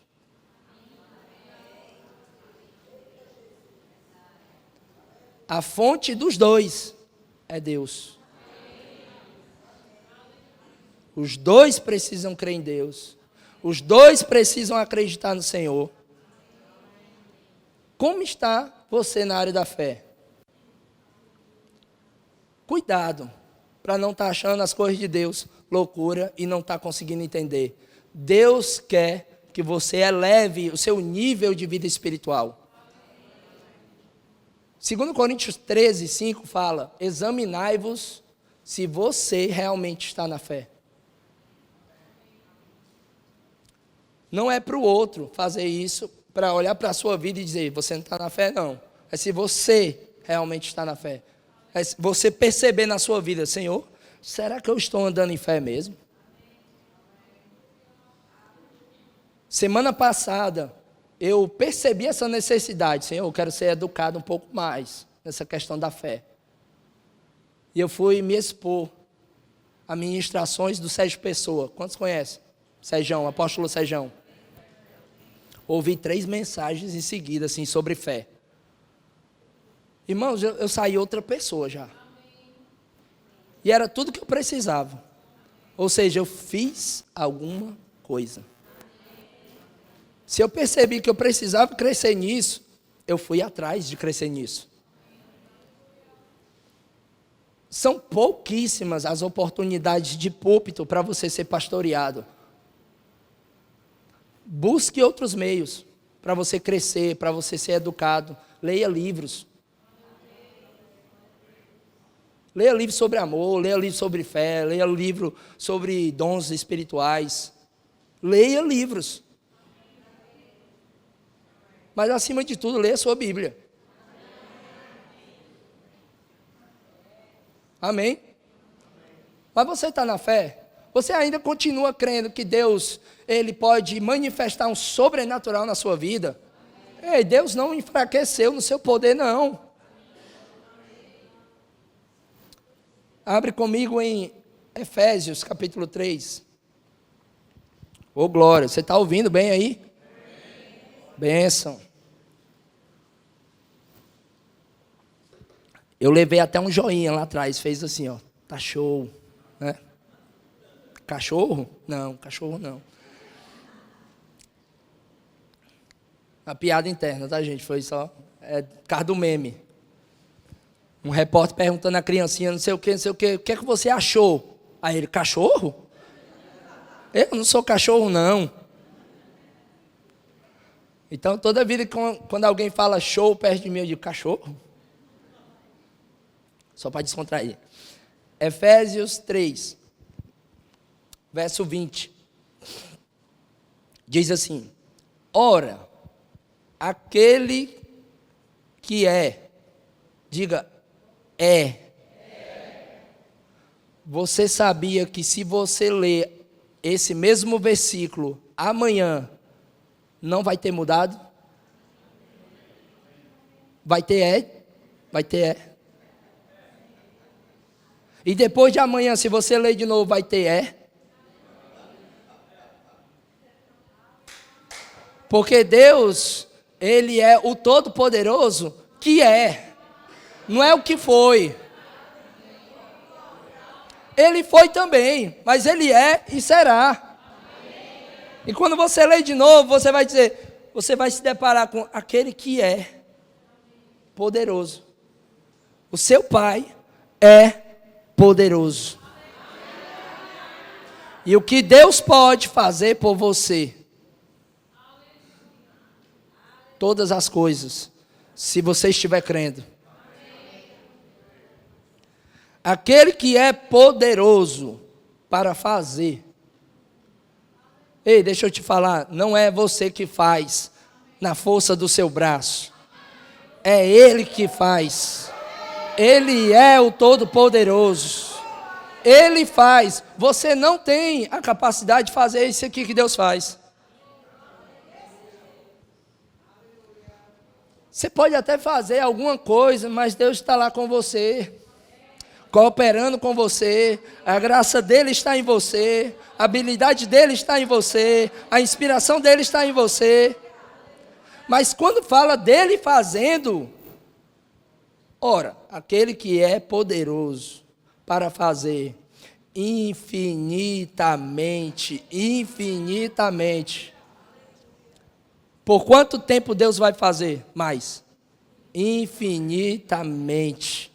A fonte dos dois é Deus. Os dois precisam crer em Deus. Os dois precisam acreditar no Senhor. Como está você na área da fé? Cuidado, para não estar achando as coisas de Deus loucura e não estar conseguindo entender. Deus quer que você eleve o seu nível de vida espiritual. 2 Coríntios 13, 5 fala: examinai-vos se você realmente está na fé. Não é para o outro fazer isso, para olhar para a sua vida e dizer, você não está na fé, não. É se você realmente está na fé. É você perceber na sua vida, Senhor, será que eu estou andando em fé mesmo? Semana passada, eu percebi essa necessidade. Senhor, eu quero ser educado um pouco mais nessa questão da fé. E eu fui me expor a ministrações do Sérgio Pessoa. Quantos conhecem? Sérgio, apóstolo Sérgio. Ouvi 3 mensagens em seguida, assim, sobre fé. Irmãos, eu saí outra pessoa já. E era tudo que eu precisava. Ou seja, eu fiz alguma coisa. Se eu percebi que eu precisava crescer nisso, eu fui atrás de crescer nisso. São pouquíssimas as oportunidades de púlpito para você ser pastoreado. Busque outros meios para você crescer, para você ser educado. Leia livros. Leia livro sobre amor, leia livro sobre fé, leia livro sobre dons espirituais. Leia livros. Mas acima de tudo, leia a sua Bíblia. Amém? Mas você está na fé? Você ainda continua crendo que Deus, Ele pode manifestar um sobrenatural na sua vida? Ei, Deus não enfraqueceu no seu poder, não. Abre comigo em Efésios, capítulo 3. Ô glória, você está ouvindo bem aí? Bênção. Eu levei até um joinha lá atrás, fez assim, ó, tá show, né? Cachorro? Não, cachorro não. A piada interna, tá, gente? Foi só, por causa do meme. Um repórter perguntando à criancinha, não sei o que, o que é que você achou? Aí ele, cachorro? Eu não sou cachorro, não. Então, toda vida, quando alguém fala show perto de mim, eu digo, cachorro? Só para descontrair. Efésios 3, verso 20. Diz assim: ora, aquele que é, diga, é. Você sabia que se você ler esse mesmo versículo amanhã, não vai ter mudado? Vai ter é? Vai ter é. E depois de amanhã, se você ler de novo, vai ter é? Porque Deus, Ele é o Todo-Poderoso que é. Não é o que foi. Ele foi também, mas Ele é e será. E quando você lê de novo, você vai dizer, você vai se deparar com aquele que é poderoso. O seu Pai é poderoso. E o que Deus pode fazer por você? Todas as coisas, se você estiver crendo. Aquele que é poderoso para fazer. Ei, deixa eu te falar, não é você que faz na força do seu braço. É Ele que faz. Ele é o Todo-Poderoso. Ele faz. Você não tem a capacidade de fazer isso aqui que Deus faz. Você pode até fazer alguma coisa, mas Deus está lá com você, cooperando com você. A graça dele está em você, a habilidade dele está em você, a inspiração dele está em você. Mas quando fala dele fazendo, ora, aquele que é poderoso para fazer infinitamente. Por quanto tempo Deus vai fazer mais? Infinitamente.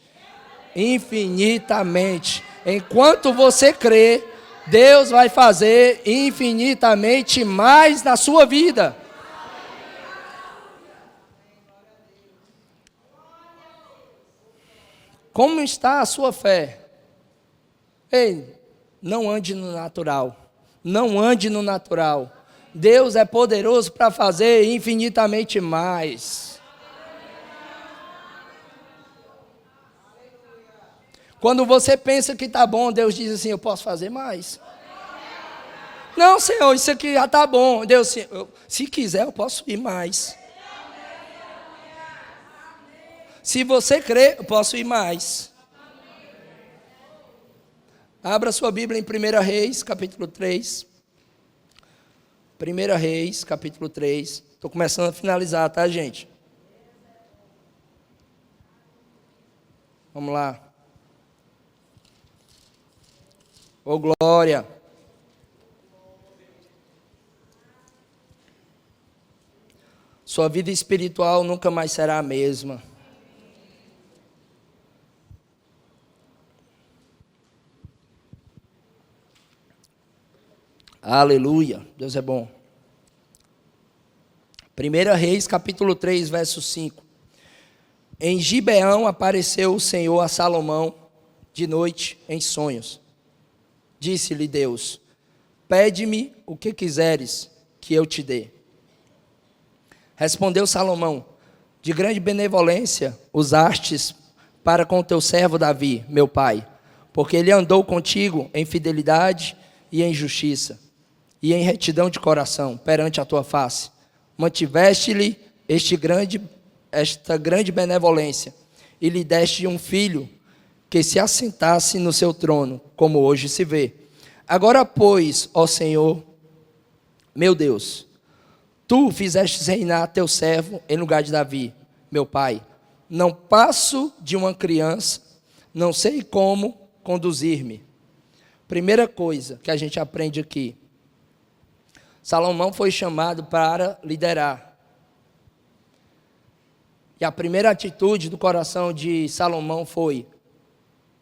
Enquanto você crê, Deus vai fazer infinitamente mais na sua vida. Como está a sua fé? Ei, não ande no natural. Não ande no natural. Deus é poderoso para fazer infinitamente mais. Quando você pensa que está bom, Deus diz assim, eu posso fazer mais. Não, Senhor, isso aqui já está bom. Deus, se quiser, eu posso ir mais. Se você crer, eu posso ir mais. Abra sua Bíblia em 1 Reis, capítulo 3. 1 Reis, capítulo 3. Estou começando a finalizar, tá, gente? Vamos lá. Ô glória. Sua vida espiritual nunca mais será a mesma. Aleluia. Deus é bom. 1 Reis, capítulo 3, verso 5. Em Gibeão apareceu o Senhor a Salomão de noite em sonhos. Disse-lhe Deus: pede-me o que quiseres que eu te dê. Respondeu Salomão: de grande benevolência usastes para com teu servo Davi, meu pai, porque ele andou contigo em fidelidade e em justiça, e em retidão de coração perante a tua face. Mantiveste-lhe esta grande benevolência, e lhe deste um filho que se assentasse no seu trono, como hoje se vê. Agora, pois, ó Senhor, meu Deus, tu fizestes reinar teu servo em lugar de Davi, meu pai. Não passo de uma criança, não sei como conduzir-me. Primeira coisa que a gente aprende aqui: Salomão foi chamado para liderar. E a primeira atitude do coração de Salomão foi: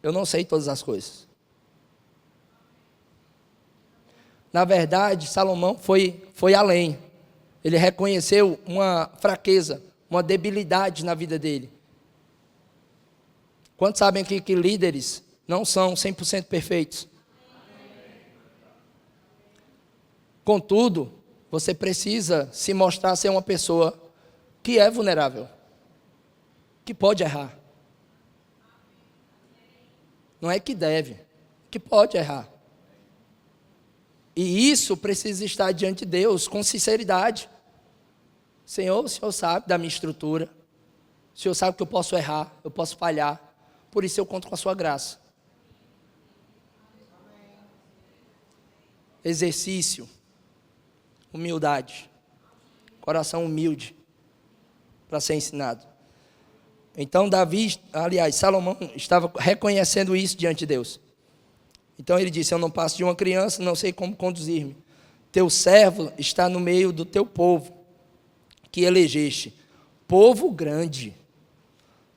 eu não sei todas as coisas. Na verdade, Salomão foi além. Ele reconheceu uma fraqueza, uma debilidade na vida dele. Quantos sabem aqui que líderes não são 100% perfeitos? Contudo, você precisa se mostrar ser uma pessoa que é vulnerável, que pode errar. Não é que deve, que pode errar. E isso precisa estar diante de Deus com sinceridade. Senhor, o Senhor sabe da minha estrutura. O Senhor sabe que eu posso errar, eu posso falhar. Por isso eu conto com a sua graça. Exercício. Humildade. Coração humilde para ser ensinado. Então Salomão estava reconhecendo isso diante de Deus. Então ele disse: eu não passo de uma criança, não sei como conduzir-me. Teu servo está no meio do teu povo, que elegeste, povo grande,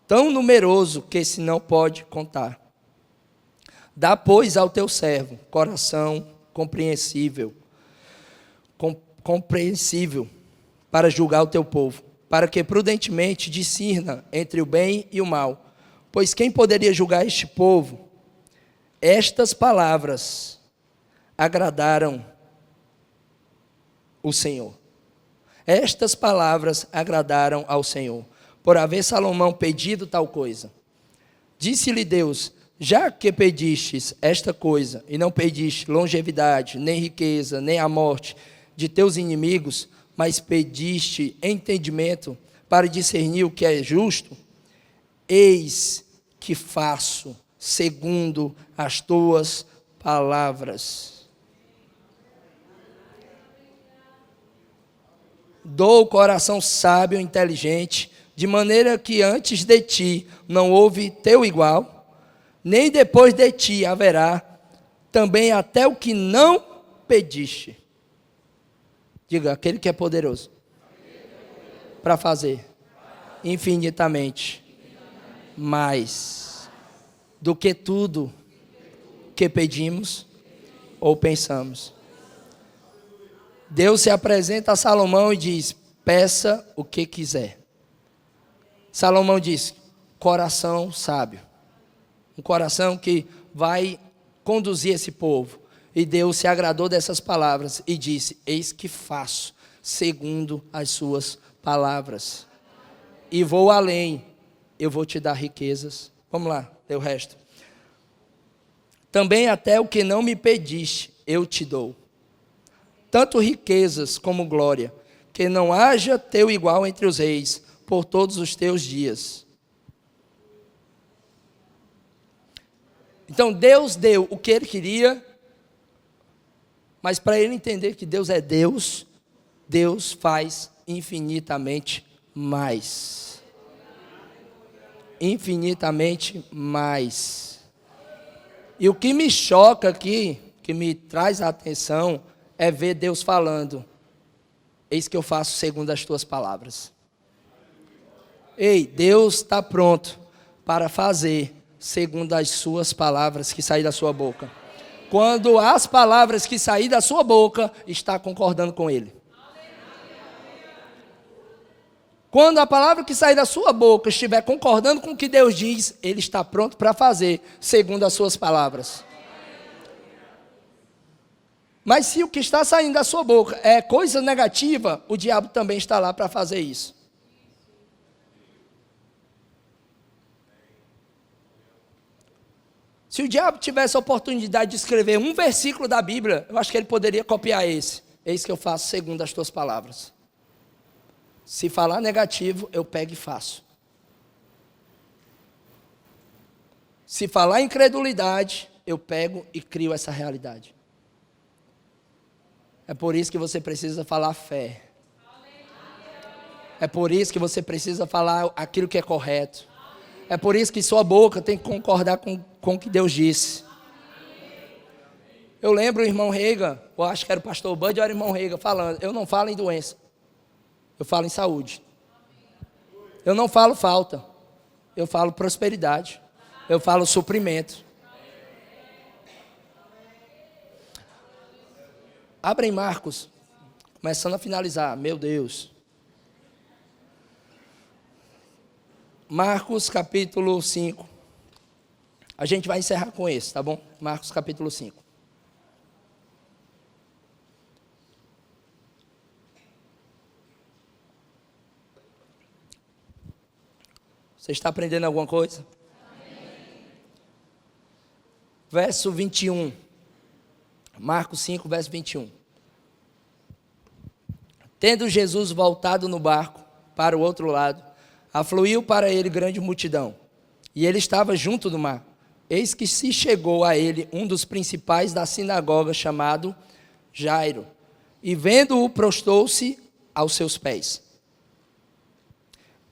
tão numeroso que se não pode contar. Dá, pois, ao teu servo coração compreensível, para julgar o teu povo, para que prudentemente discirna entre o bem e o mal. Pois quem poderia julgar este povo? Estas palavras agradaram o Senhor. Estas palavras agradaram ao Senhor, por haver Salomão pedido tal coisa. Disse-lhe Deus: já que pedistes esta coisa, e não pediste longevidade, nem riqueza, nem a morte de teus inimigos, mas pediste entendimento para discernir o que é justo, eis que faço segundo as tuas palavras. Dou o coração sábio e inteligente, de maneira que antes de ti não houve teu igual, nem depois de ti haverá também até o que não pediste. Diga: aquele que é poderoso para fazer infinitamente mais do que tudo que pedimos ou pensamos. Deus se apresenta a Salomão e diz: peça o que quiser. Salomão diz: coração sábio, um coração que vai conduzir esse povo. E Deus se agradou dessas palavras e disse: eis que faço segundo as suas palavras. E vou além, eu vou te dar riquezas. Vamos lá, ler o resto. Também até o que não me pediste, eu te dou. Tanto riquezas como glória, que não haja teu igual entre os reis, por todos os teus dias. Então Deus deu o que ele queria, mas para ele entender que Deus é Deus, Deus faz infinitamente mais. infinitamente mais. E o que me choca aqui, que me traz a atenção, é ver Deus falando: eis que eu faço segundo as tuas palavras. Ei, Deus está pronto para fazer segundo as suas palavras que saem da sua boca. Quando as palavras que saem da sua boca está concordando com Ele. Quando a palavra que sai da sua boca estiver concordando com o que Deus diz, Ele está pronto para fazer segundo as suas palavras. Mas se o que está saindo da sua boca é coisa negativa, o diabo também está lá para fazer isso. Se o diabo tivesse a oportunidade de escrever um versículo da Bíblia, eu acho que ele poderia copiar esse. Eis que eu faço segundo as tuas palavras. Se falar negativo, eu pego e faço. Se falar incredulidade, eu pego e crio essa realidade. É por isso que você precisa falar fé. É por isso que você precisa falar aquilo que é correto. É por isso que sua boca tem que concordar com o que Deus disse. Eu lembro o irmão Rega, eu acho que era o pastor Bud, ou era o irmão Rega, falando: eu não falo em doença, eu falo em saúde. Eu não falo falta, eu falo prosperidade. Eu falo suprimento. Abre em Marcos, começando a finalizar, meu Deus. Marcos capítulo 5. A gente vai encerrar com esse, tá bom? Marcos capítulo 5. Você está aprendendo alguma coisa? Amém. Verso 21. Marcos 5, verso 21. Tendo Jesus voltado no barco para o outro lado, afluiu para ele grande multidão, e ele estava junto do mar. Eis que se chegou a ele um dos principais da sinagoga, chamado Jairo, e vendo-o, prostou-se aos seus pés.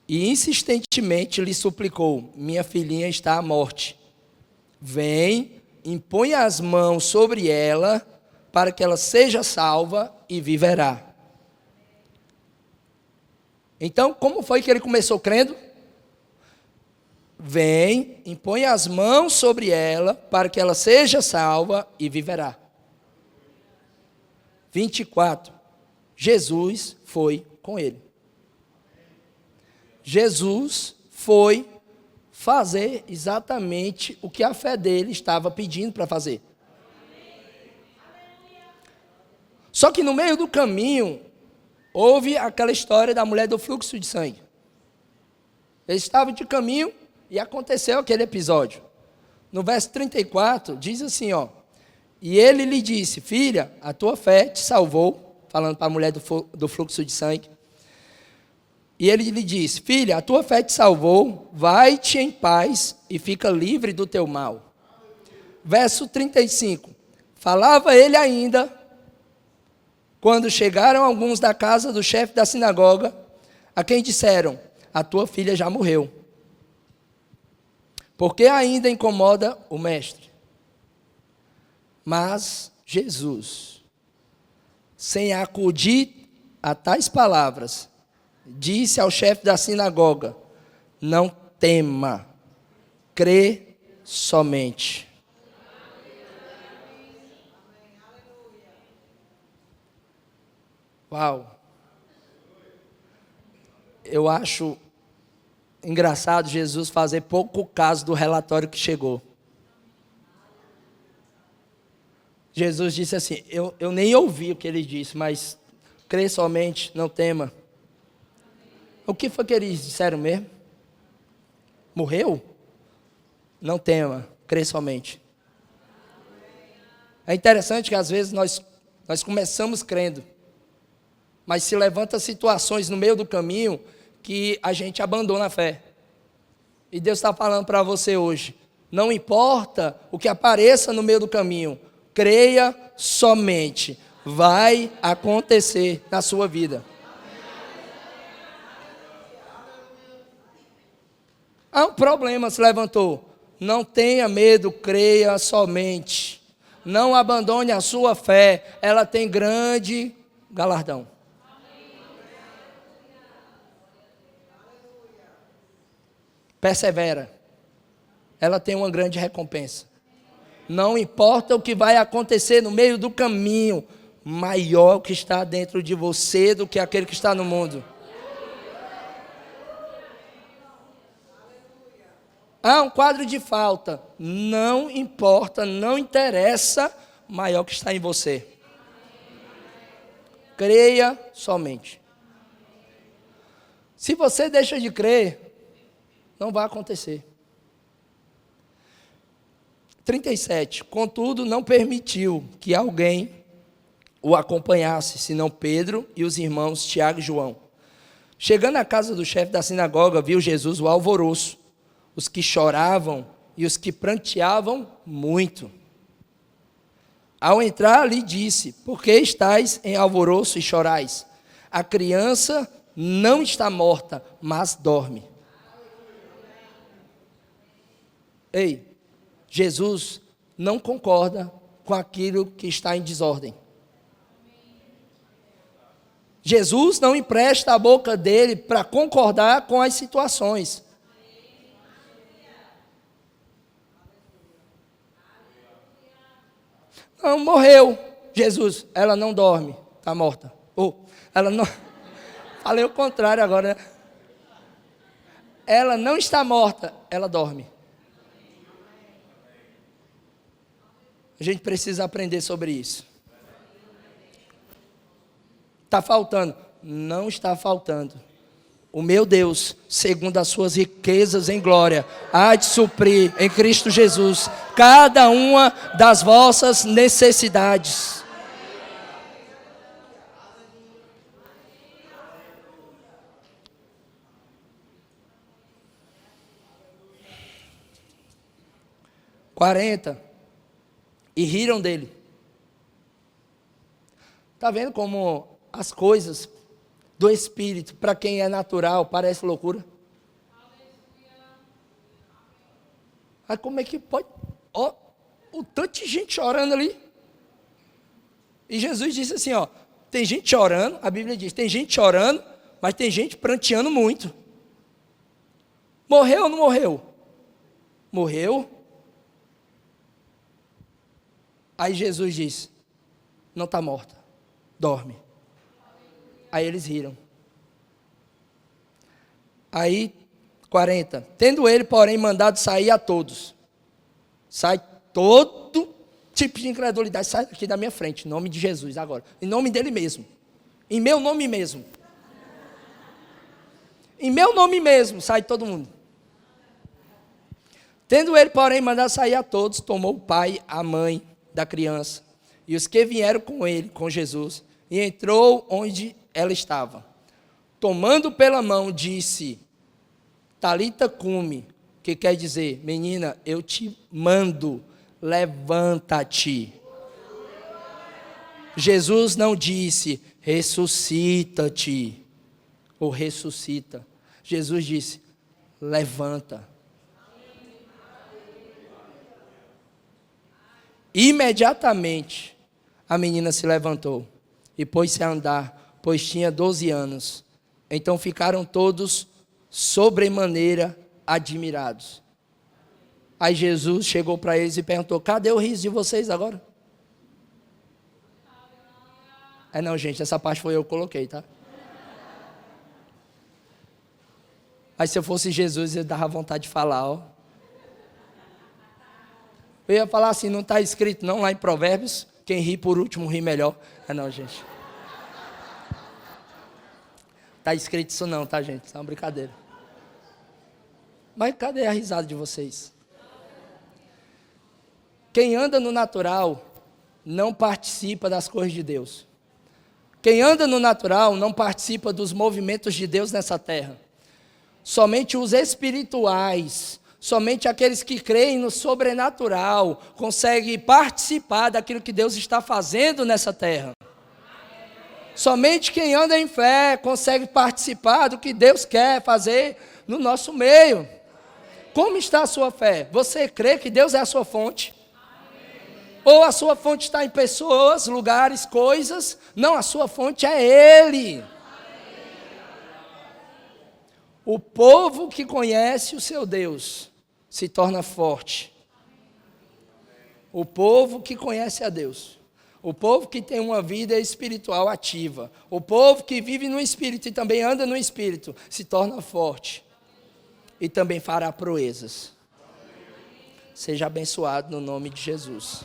E insistentemente lhe suplicou: minha filhinha está à morte. Vem, impõe as mãos sobre ela, para que ela seja salva e viverá. Então, como foi que ele começou crendo? Vem, impõe as mãos sobre ela, para que ela seja salva e viverá. 24. Jesus foi com ele. Jesus foi fazer exatamente o que a fé dele estava pedindo para fazer. Só que no meio do caminho, houve aquela história da mulher do fluxo de sangue. Eles estavam de caminho e aconteceu aquele episódio. No verso 34, diz assim, ó: e ele lhe disse: filha, a tua fé te salvou, falando para a mulher do fluxo de sangue. E ele lhe disse: filha, a tua fé te salvou, vai-te em paz e fica livre do teu mal. Verso 35, falava ele ainda, quando chegaram alguns da casa do chefe da sinagoga, a quem disseram: a tua filha já morreu, porque ainda incomoda o mestre. Mas Jesus, sem acudir a tais palavras, disse ao chefe da sinagoga: não tema, crê somente. Uau! Eu acho engraçado Jesus fazer pouco caso do relatório que chegou. Jesus disse assim, eu nem ouvi o que ele disse, mas crê somente, não tema. O que foi que eles disseram mesmo? Morreu? Não tema, crê somente. É interessante que às vezes nós começamos crendo, mas se levanta situações no meio do caminho que a gente abandona a fé. E Deus está falando para você hoje: não importa o que apareça no meio do caminho, creia somente, vai acontecer na sua vida. Ah, um problema se levantou. Não tenha medo, creia somente. Não abandone a sua fé. Ela tem grande galardão. Persevera. Ela tem uma grande recompensa. Não importa o que vai acontecer no meio do caminho, maior o que está dentro de você do que aquele que está no mundo. Ah, um quadro de falta. Não importa, não interessa, maior que está em você. Creia somente. Se você deixa de crer, não vai acontecer. 37. Contudo, não permitiu que alguém o acompanhasse, senão Pedro e os irmãos Tiago e João. Chegando à casa do chefe da sinagoga, viu Jesus o alvoroço, os que choravam e os que pranteavam muito. Ao entrar, lhe disse: por que estáis em alvoroço e chorais? A criança não está morta, mas dorme. Ei, Jesus não concorda com aquilo que está em desordem. Jesus não empresta a boca dele para concordar com as situações. Não, morreu. Jesus, ela não dorme, está morta. Ela não... Falei o contrário agora, né? Ela não está morta, ela dorme. A gente precisa aprender sobre isso. Está faltando? Não está faltando. O meu Deus, segundo as suas riquezas em glória, há de suprir em Cristo Jesus cada uma das vossas necessidades. E riram dele. Está vendo como as coisas do Espírito, para quem é natural, parece loucura? Aí como é que pode? Ó, o tanto de gente chorando ali. E Jesus disse assim, ó, tem gente chorando, a Bíblia diz, tem gente chorando, mas tem gente pranteando muito. Morreu ou não morreu? Morreu. Aí Jesus disse, não está morta, dorme. Aí eles riram. Aí, 40. Tendo ele, porém, mandado sair a todos. Sai todo tipo de incredulidade, sai daqui da minha frente, em nome de Jesus agora. Em nome dele mesmo. Em meu nome mesmo. Em meu nome mesmo, sai todo mundo. Tendo ele, porém, mandado sair a todos, tomou o pai, a mãe da criança, e os que vieram com ele, com Jesus, e entrou onde ela estava. Tomando pela mão, disse, Talita cumi, que quer dizer, menina, eu te mando, levanta-te. Jesus não disse, ressuscita-te, ou ressuscita. Jesus disse, levanta. Imediatamente, a menina se levantou e pôs-se a andar, pois tinha 12 anos. Então ficaram todos sobremaneira admirados. Aí Jesus chegou para eles e perguntou, cadê o riso de vocês agora? Não, gente, essa parte foi eu que coloquei, tá? Aí se eu fosse Jesus, eu dava vontade de falar, ó. Eu ia falar assim, não está escrito não lá em Provérbios, quem ri por último ri melhor. Não, gente. Está escrito isso não, tá, gente? Isso é uma brincadeira. Mas cadê a risada de vocês? Quem anda no natural não participa das coisas de Deus. Quem anda no natural não participa dos movimentos de Deus nessa terra. Somente os espirituais, somente aqueles que creem no sobrenatural conseguem participar daquilo que Deus está fazendo nessa terra. Somente quem anda em fé consegue participar do que Deus quer fazer no nosso meio. Como está a sua fé? Você crê que Deus é a sua fonte? Ou a sua fonte está em pessoas, lugares, coisas? Não, a sua fonte é Ele. O povo que conhece o seu Deus se torna forte. O povo que conhece a Deus. O povo que tem uma vida espiritual ativa. O povo que vive no Espírito e também anda no Espírito se torna forte. E também fará proezas. Seja abençoado no nome de Jesus.